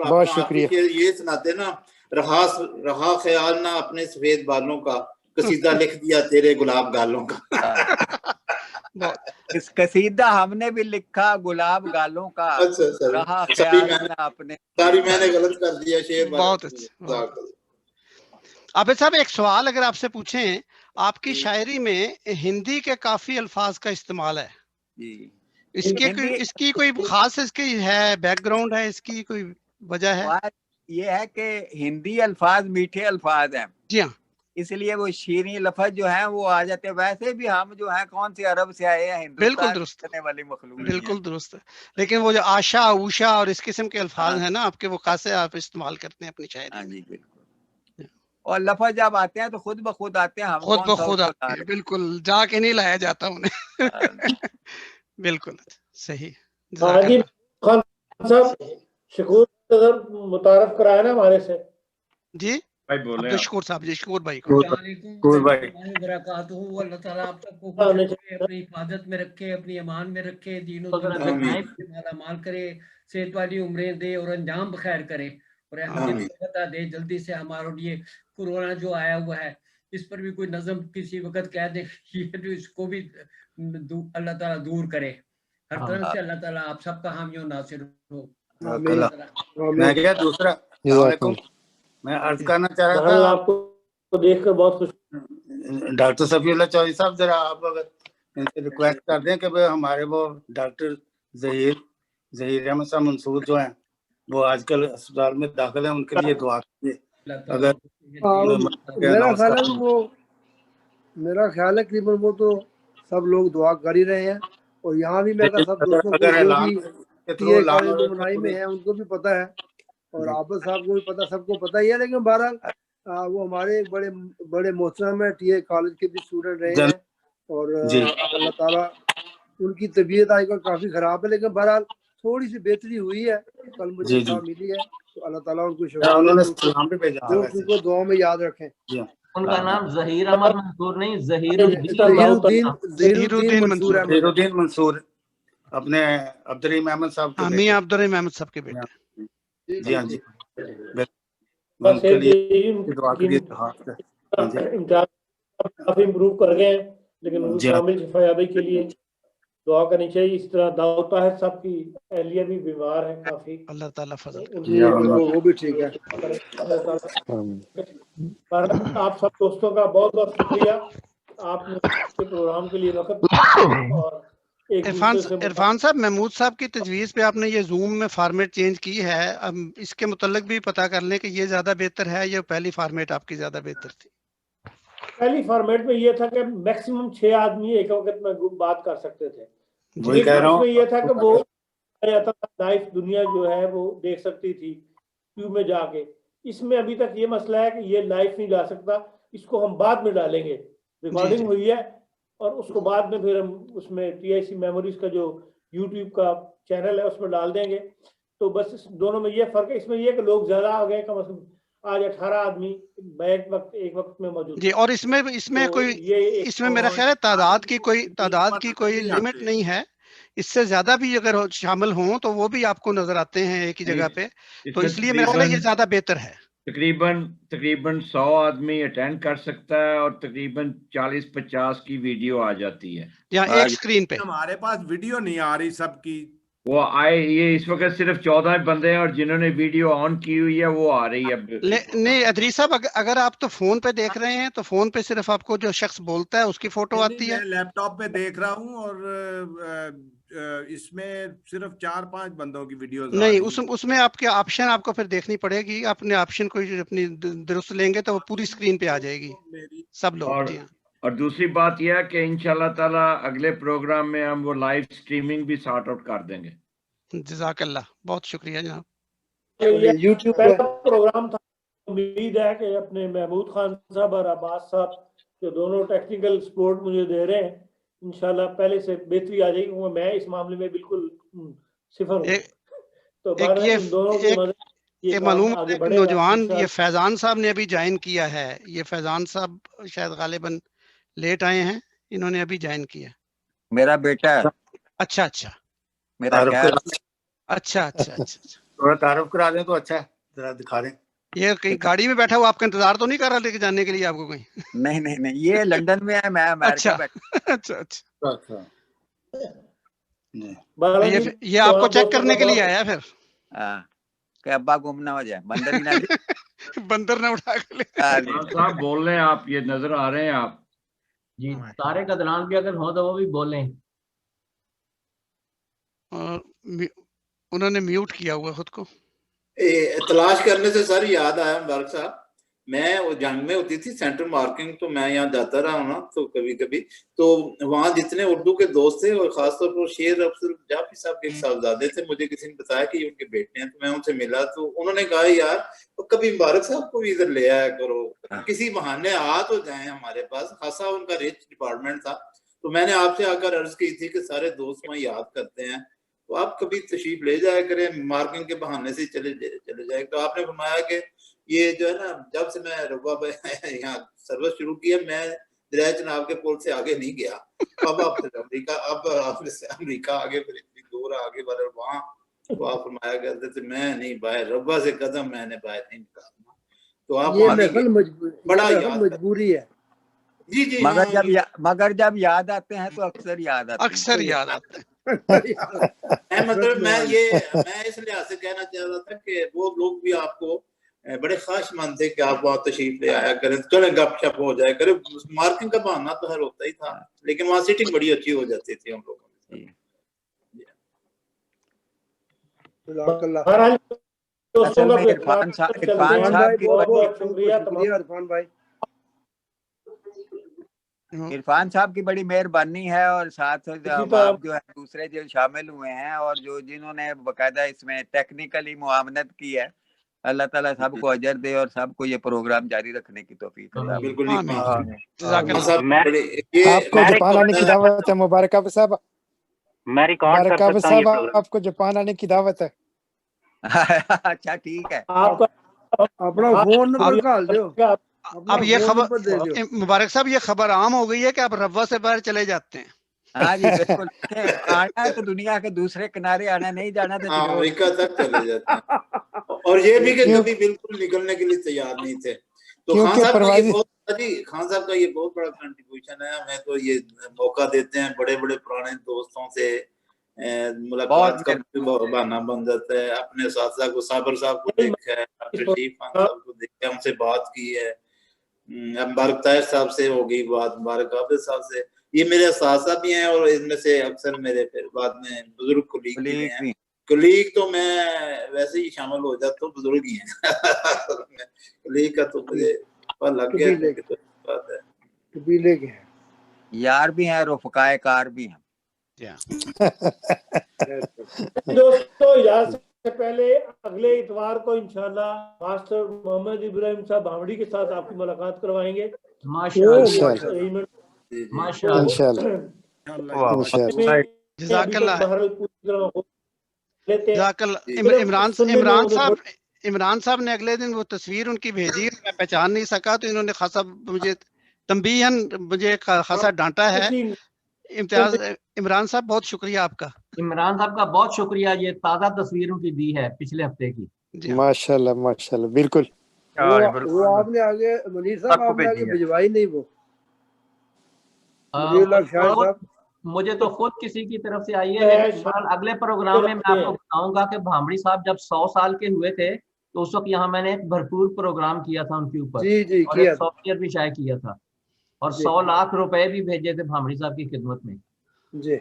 G: बहुत शुक्रिया। ये सुनाते ना, रहा ख्याल ना अपने सफेद बालों का, कसीदा लिख दिया तेरे गुलाब गालों का।
E: इस कसीदा हमने भी लिखा गुलाब गालों का।
G: अच्छा,
E: रहा ख्याल ना अपने,
G: सारी मैंने गलत कर दिया शेर।
B: बहुत अच्छा। आबिद साहब, एक सवाल अगर आपसे पूछें, आपकी शायरी में हिंदी के काफी अल्फाज का इस्तेमाल है, इसकी कोई खास इसकी है बैकग्राउंड है, इसकी कोई वजह है?
E: ये है कि हिंदी अल्फाज मीठे अल्फाज हैं।
B: जी हाँ,
E: इसलिए वो शीरी लफ्ज जो है वो आ जाते हैं। वैसे भी हम जो है कौन से अरब से आए हैं,
B: बिल्कुल दुरुस्त
E: करने वाली मखलूक,
B: बिल्कुल दुरुस्त है। लेकिन वो जो आशा उषा और इस किस्म के अल्फाज हैं ना आपके, वो खासे आप इस्तेमाल करते हैं अपनी शायरी।
E: हाँ जी बिल्कुल। और लफ्ज जब आते हैं तो खुद ब खुद आते हैं, हम
B: खुद ब खुद आते हैं, बिल्कुल जाके नहीं लाया जाता उन्हें। बिल्कुल सही।
A: शकूर मुतारफ कराया ना हमारे से
B: जी
C: भाई बोले
B: शकूर साहब जी, शकूर भाई को।
O: अल्लाह ताला आप सबको अपनी हिफाजत में रखे, अपनी अमान में रखे, दीन माल करे, सेहत वाली उम्रें दे और अंजाम बखैर करे, और बता दे जल्दी से हमारे लिए कोरोना जो आया हुआ है इस पर भी कोई नज़म किसी वक्त कह दे, तो इसको भी अल्लाह ताला दूर करे हर तरफ से। अल्लाह ताला आप सबका हामी और नासिर हो।
L: मैं क्या दूसरा मैं अर्ज करना चाह रहा था,
A: आपको देखकर बहुत खुश।
L: डॉक्टर सफीउल्लाह चौधरी साहब, जरा आप अगर इनसे रिक्वेस्ट कर दें कि भाई हमारे वो डॉक्टर जहीर अहमद साहब मंसूर जो हैं वो आजकल अस्पताल में दाखिल हैं, उनके लिए दुआ कीजिए। अगर
D: मेरा ख्याल है कि वो तो सब लोग दुआ कर ही रहे हैं, और यहाँ भी मैं सब दोस्तों को मनाई में है उनको भी पता है, और आबिद साहब को भी पता, सबको पता ही है। लेकिन बहरहाल वो हमारे बड़े मोहतरम है, टीए कॉलेज के भी स्टूडेंट रहे हैं, और अल्लाह ताला उनकी तबीयत आजकल काफी खराब है, लेकिन बहरहाल थोड़ी सी बेहतरी हुई है, कल मुझे मिली है, तो अल्लाह ताला उनको दुआ में याद रखें।
F: उनका नाम जहीर अहमद मंसूर नहीं,
L: जहीरुद्दीन मंसूर, अपने अब्दुर्रहीम अहमद साहब के
B: बेटे, अब्दुर्रहीम अहमद साहब के बेटे।
L: जी हाँ जी,
A: काफी इम्प्रूव कर गए हैं, लेकिन शामिल शिफायाबी के लिए दुआ करनी चाहिए। इस तरह दाऊद ताहिर साहब की एहलिया भी बीमार है काफी, अल्लाह ताला फजल
D: वो भी ठीक है।
A: आप सब दोस्तों का बहुत बहुत शुक्रिया, आपने प्रोग्राम के लिए वक्त। और
B: इरफान साहब, महमूद साहब की तजवीज़ पे आपने ये जूम में फॉर्मेट चेंज की है, अब इसके मुतल्लिक भी पता कर लें कि ये ज्यादा बेहतर है या पहली फॉर्मेट आपकी ज्यादा बेहतर थी?
A: पहली फॉर्मेट में ये था कि मैक्सिमम 6 आदमी एक वक्त में बात कर सकते थे।
L: वही कह रहा हूं,
A: ये था कि वो लाइव दुनिया जो है वो देख सकती थी ट्यूब में जाके। इसमें अभी तक ये मसला है कि ये लाइव नहीं जा सकता, इसको हम बाद में डालेंगे, रिकॉर्डिंग हुई है और उसको बाद में फिर हम उसमें टीआईसी मेमोरीज का जो यूट्यूब का चैनल है उसमें डाल देंगे। तो बस इस दोनों में ये फर्क है। इसमें ये कि लोग ज्यादा आ गए, कम से कम आज 18 आदमी एक वक्त में मौजूद
B: जी। और इसमें
A: तो
B: कोई इसमें मेरा ख्याल है तादाद की कोई लिमिट नहीं है, इससे ज्यादा भी अगर शामिल हों तो वो भी आपको नजर आते हैं एक ही जगह पे, तो इसलिए मेरा ख्याल है ये ज्यादा बेहतर है।
C: तकरीबन 100 आदमी अटेंड कर सकता है और तकरीबन 40-50 की वीडियो आ जाती है
B: यहाँ एक स्क्रीन पे।
K: हमारे पास वीडियो नहीं आ रही सबकी,
C: वो आए, ये इस वक्त सिर्फ 14 बंदे हैं और जिन्होंने वीडियो ऑन की हुई है वो आ रही है।
B: नहीं अदरी साहब, अगर आप तो फोन पे देख रहे हैं तो फोन पे सिर्फ आपको जो शख्स बोलता है उसकी फोटो आती है।
K: मैं लैपटॉप पे देख रहा हूँ और इसमें सिर्फ 4-5 बंदों की वीडियोस
B: नहीं, उसमें आपके ऑप्शन आपको फिर देखनी पड़ेगी, अपने ऑप्शन को अपनी दुरुस्त लेंगे तो वो पूरी स्क्रीन पे आ जाएगी सब लोग।
C: और दूसरी बात यह है कि इंशाल्लाह ताला अगले प्रोग्राम में हम वो लाइव स्ट्रीमिंग भी सॉर्ट आउट कर देंगे।
B: जज़ाकल्लाह, बहुत शुक्रिया जनाब।
A: यूट्यूब पहला प्रोग्राम था, उम्मीद है कि अपने महमूद खान साहब और अब्बास साहब जो दोनों टेक्निकल सपोर्ट मुझे दे रहे हैं, इंशाल्लाह पहले से बेहतरी आ जाएगी, क्योंकि मैं इस मामले में बिल्कुल सिफर हूँ। तो दोनों की मदद
B: ये मालूम नौजवान ये फैजान साहब ने अभी ज्वाइन किया है, ये फैजान साहब शायद गालिबन लेट आए हैं, इन्होंने अभी ज्वाइन किया।
E: मेरा बेटा है।
B: अच्छा अच्छा,
E: मेरा
B: अच्छा।
L: थोड़ा तारुफ करा दें तो अच्छा है, जरा दिखा दें।
B: ये कहीं गाड़ी में बैठा हुआ आपका इंतजार तो नहीं कर रहा लेके जाने के लिए आपको कहीं?
E: नहीं, ये लंदन में है, मैं अमेरिका बैठा।
B: अच्छा। ये आपको चेक करने के लिए आया फिर?
E: कि अब्बा गुम ना हो जाए, बंदर ही ना
B: बंदर ना उठा के ले।
C: साहब बोल रहे हैं आप, ये नजर आ रहे हैं आप
F: जी। तारिक अदनान भी अगर हो तो वो भी बोलें।
B: उन्होंने म्यूट किया हुआ खुद को।
G: तलाश करने से सर याद आया मुबारक साहब, मैं वो जंग में होती थी सेंटर मार्किंग, तो मैं यहाँ जाता रहा हूँ ना, तो कभी कभी तो वहाँ जितने उर्दू के दोस्त थे और खासतौर पर शेर अफजल जाफी साहब के साहबजादे थे, मुझे किसी ने बताया कि ये उनके बेटे हैं, तो मैं उनसे मिला तो उन्होंने कहा यार तो कभी मुबारक साहब को भी इधर ले आया करो, किसी बहाने आ तो जाए हमारे पास, खासा उनका रिच डिपार्टमेंट था। तो मैंने आपसे आकर अर्ज की थी कि सारे दोस्त वहाँ याद करते हैं, तो आप कभी तशरीफ ले जाया करें, मार्किंग के बहाने से चले जाए। तो आपने फरमाया कि ये जो है ना, जब से मैं रब्बा यहाँ सर्विस शुरू किया, मैं दरिया चनाब के पुल से आगे नहीं गया। अब आप अमेरिका आगे, फिर इतनी दूर आगे वाले वहाँ, तो आप फरमाया करते थे मैं नहीं बाहर, रब्बा से कदम मैंने बाहर नहीं निकालना। तो आप
D: बड़ा मजबूरी है
G: जी।
E: मगर जब याद आते हैं तो अक्सर याद आते हैं।
G: मतलब मैं इस लिहाज से कहना चाह रहा था कि वो लोग भी आपको बड़े ख्वाहिशमंद थे कि आप वहाँ तशरीफ ले आया करें, चले गपशप हो जाए करे, मार्किंग का बहाना तो हर होता ही था, लेकिन वहाँ सीटिंग बड़ी अच्छी हो जाती थी हम लोगों की।
E: इरफान साहब की बड़ी मेहरबानी है, और साथ आप जो है दूसरे जो शामिल हुए हैं और जो जिन्होंने बकायदा इसमें टेक्निकली मुआवनत की है, अल्लाह ताला सबको अजर दे और सबको ये प्रोग्राम जारी रखने की तौफीक अता
G: बिल्कुल।
J: आपको जापान आने की दावत है मुबारक साहब, आपको जापान आने की दावत है।
E: अच्छा ठीक है,
D: अपना फोन नंबर निकाल दो।
B: अब ये खबर मुबारक साहब, ये खबर आम हो गई है कि आप रब्वा से बाहर चले जाते हैं।
E: हाँ जी बिल्कुल, आना है तो दुनिया के दूसरे किनारे आना, नहीं जाना तो
G: अमेरिका तक चले जाते हैं। और ये भी कि कभी बिल्कुल निकलने के लिए तैयार नहीं थे। तो खान साहब का ये बहुत बड़ा कंट्रीब्यूशन है, हमें तो ये मौका देते हैं, बड़े बड़े पुराने दोस्तों से मुलाकात का बहाना बन जाता है। अपने साथी को साबर साहब को देखा है, रशीद खान साहब को देखा, उनसे बात की है, मुबारक ताहिर साहब से हो गई बात, मुबारक आबिद साहब से, ये मेरे साथ भी हैं और इनमें से अक्सर मेरे फिर बाद में बुजुर्ग कुलीग भी हैं। कुलीग तो मैं वैसे ही शामिल हो जाता हूँ, बुजुर्ग ही हैं। कुलीग का तो मुझे पता लग गया बात है,
D: कबीले के हैं,
E: यार भी हैं, रफ़काए कार भी हैं।
A: दोस्तों यार से पहले अगले इतवार को इंशाल्लाह मास्टर मोहम्मद इब्राहिम साहब भावड़ी के साथ आपकी मुलाकात करवाएंगे
B: इमरान साहब ने अगले दिन वो तस्वीर उनकी भेजी, मैं पहचान नहीं सका, तो इन्होंने खासा मुझे तंबीहन मुझे खासा डांटा है। इम्तियाज इमरान साहब बहुत शुक्रिया आपका।
F: इमरान साहब का बहुत शुक्रिया, ये ताज़ा तस्वीरों की दी है पिछले हफ्ते की।
J: माशाल्लाह माशाल्लाह, बिल्कुल।
D: वो आपने आगे मुनीर साहब आपने आगे भिजवाई नहीं वो
F: मुझे तो खुद किसी की तरफ से आई है, लेकिन अगले प्रोग्राम में मैं आपको बताऊंगा कि भामड़ी साहब जब 100 साल के हुए थे तो उस वक्त यहाँ मैंने भरपूर प्रोग्राम किया था उनके ऊपर, और एक सॉफ्टवेयर भी शायद किया था, और 100 लाख रुपए भी भेजे थे भामड़ी साहब की खिदमत में।
D: जी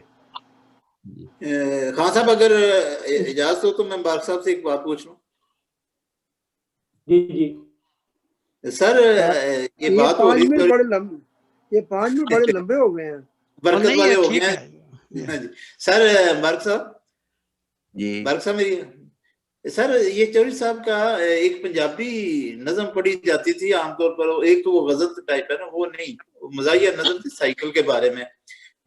G: खान साहब, अगर इजाजत हो तो मैं बार साहब से एक बात पूछ लूं।
A: जी जी
G: सर, ये बात हो रही है,
D: ये 5 मिनट बड़े लंबे हो गए हैं,
G: बरकत वाले हो गए हैं। सर बर्क साहब
E: जी,
G: बर्क साहब मेरी सर, ये चौधरी साहब का एक पंजाबी नज़म पढ़ी जाती थी आमतौर पर, एक तो वो गजल टाइप है ना, वो नहीं, मज़ाहिया नज़म थी साइकिल के बारे में।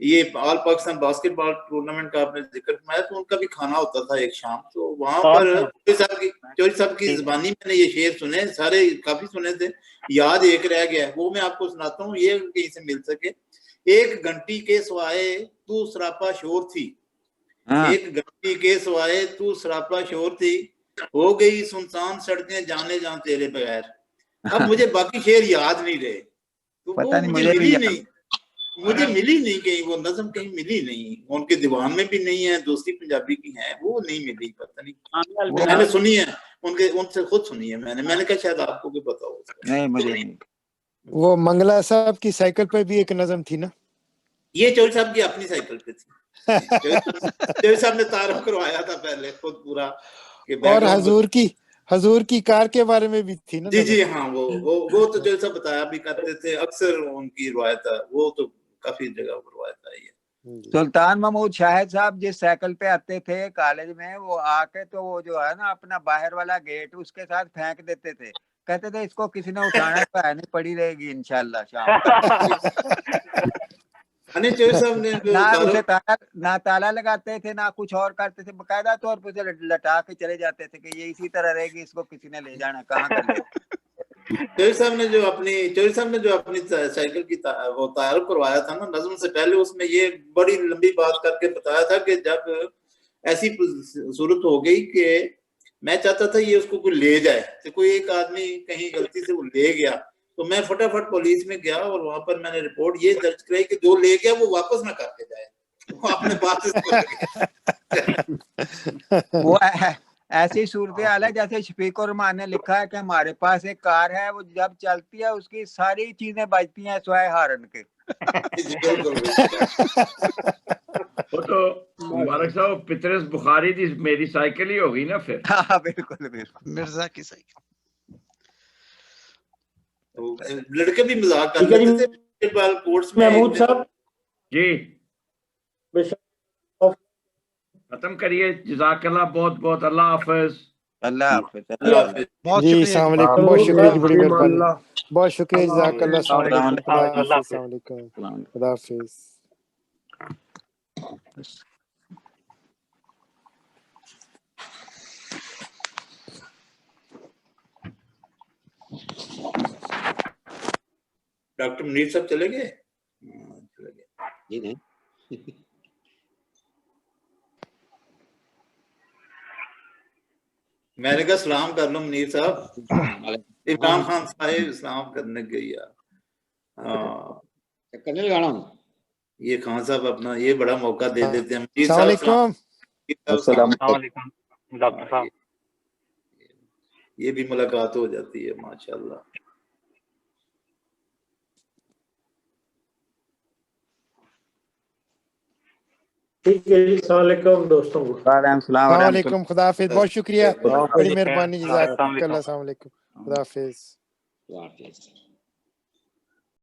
G: ये ऑल पाकिस्तान बास्केटबॉल टूर्नामेंट का आपने जिक्र किया, तो उनका भी खाना होता था एक शाम, तो वहां पर चौधरी साहब की जुबानी मैंने ये शेर सुने, सारे काफी सुने थे, याद एक रह गया, वो मैं आपको सुनाता हूँ, ये कहीं से मिल सके। एक घंटी के सवाए तू सरापा शोर थी, एक घंटी के सवाए तू सरापा शोर थी, हो गई सुनसान सड़कें जाने जा तेरे बगैर। अब मुझे बाकी शेर याद नहीं रहे, तो
E: पता नहीं,
G: मुझे मिली नहीं कहीं, वो नज़म कहीं मिली नहीं, उनके दीवान में भी नहीं है, दूसरी पंजाबी की है, वो नहीं मिली, पता नहीं। मैंने सुनी है उनसे खुद सुनी है मैंने कहा शायद आपको भी पता हो।
E: नहीं मुझे नहीं।
J: वो मंगला साहब की साइकिल पे भी एक नज़म थी ना,
G: ये चौधरी साहब की अपनी साइकिल पे थी। चौधरी साहब ने तारुफ करवाया था पहले खुद पूरा,
J: और हजूर की कार के बारे में भी थी ना।
G: जी हाँ, वो तो चौधरी साहब बताया भी करते थे, अक्सर उनकी रिवायत है, वो तो काफी जगह पर रिवायत आई है।
E: सुल्तान महमूद शाहिद साहब जिस साइकिल पे आते थे कॉलेज में, वो आके तो वो जो है ना अपना बाहर वाला गेट उसके साथ फेंक देते थे, कहते थे इसको किसी ने उठाना तो है नहीं, पड़ी रहेगी इंशाल्लाह शाम। ना उसे ना ताला लगाते थे, ना कुछ और करते थे, बकायदा तौर पर उसे लटा के चले जाते थे कि ये इसी तरह रहेगी, इसको किसी ने ले जाना कहाँ कर।
G: चौधरी साहब ने जो अपनी साइकिल की वो तारुफ करवाया था ना नज़म से पहले, उसमें ये बड़ी लंबी बात करके बताया था कि जब ऐसी सूरत हो गई कि मैं चाहता था ये उसको कोई ले जाए, तो कोई एक आदमी कहीं गलती से वो ले गया, तो मैं फटाफट पुलिस में गया और वहां पर मैंने रिपोर्ट ये दर्ज कराई कि जो ले गया वो वापस ना करके जाए, वो अपने पास
E: वो ऐसी सूरत हाल है जैसे शफीक रहमान ने लिखा है कि हमारे पास एक कार है, वो जब चलती है उसकी सारी चीजें बजती हैं सिवाय हॉर्न के।
C: वो तो मुबारक साहब पितरस बुखारी थी, मेरी साइकिल ही होगी ना फिर।
E: हाँ बिल्कुल बिल्कुल,
B: मिर्जा की साइकिल।
G: लड़के भी मजाक कर रहे थे कोर्ट्स में।
A: महमूद साहब
C: जी खत्म करिए, जज़ाकल्लाह, बहुत बहुत अल्लाह हाफिज।
E: अल्लाह हाफिज।
J: जी अस्सलाम वालेकुम, बहुत शुक्रिया, बड़ी मेहरबानी, बहुत शुक्रिया, जज़ाकल्लाह, अस्सलाम वालेकुम, खुदा हाफिज।
G: डॉक्टर मुनीर साहब चले गए?
I: जी नहीं।
G: मैंने कहा सलाम कर लो मुनीर साहब। इमरान खान साहब सलाम करने गई यार।
I: करने लगाना हूँ।
G: ये खान साहब अपना ये बड़ा मौका दे देते हैं। मुनीर
J: साहब
G: अस्सलाम वालेकुम डॉक्टर साहब, ये भी मुलाकात हो जाती है माशाल्लाह।
A: ठीक है जी, अस्सलाम वालेकुम दोस्तों।
J: अस्सलाम वालेकुम, खुदा हाफिज, बहुत शुक्रिया, बड़ी मेहरबानी, जज़ाकल्लाह, अस्सलाम वालेकुम, खुदा हाफिज।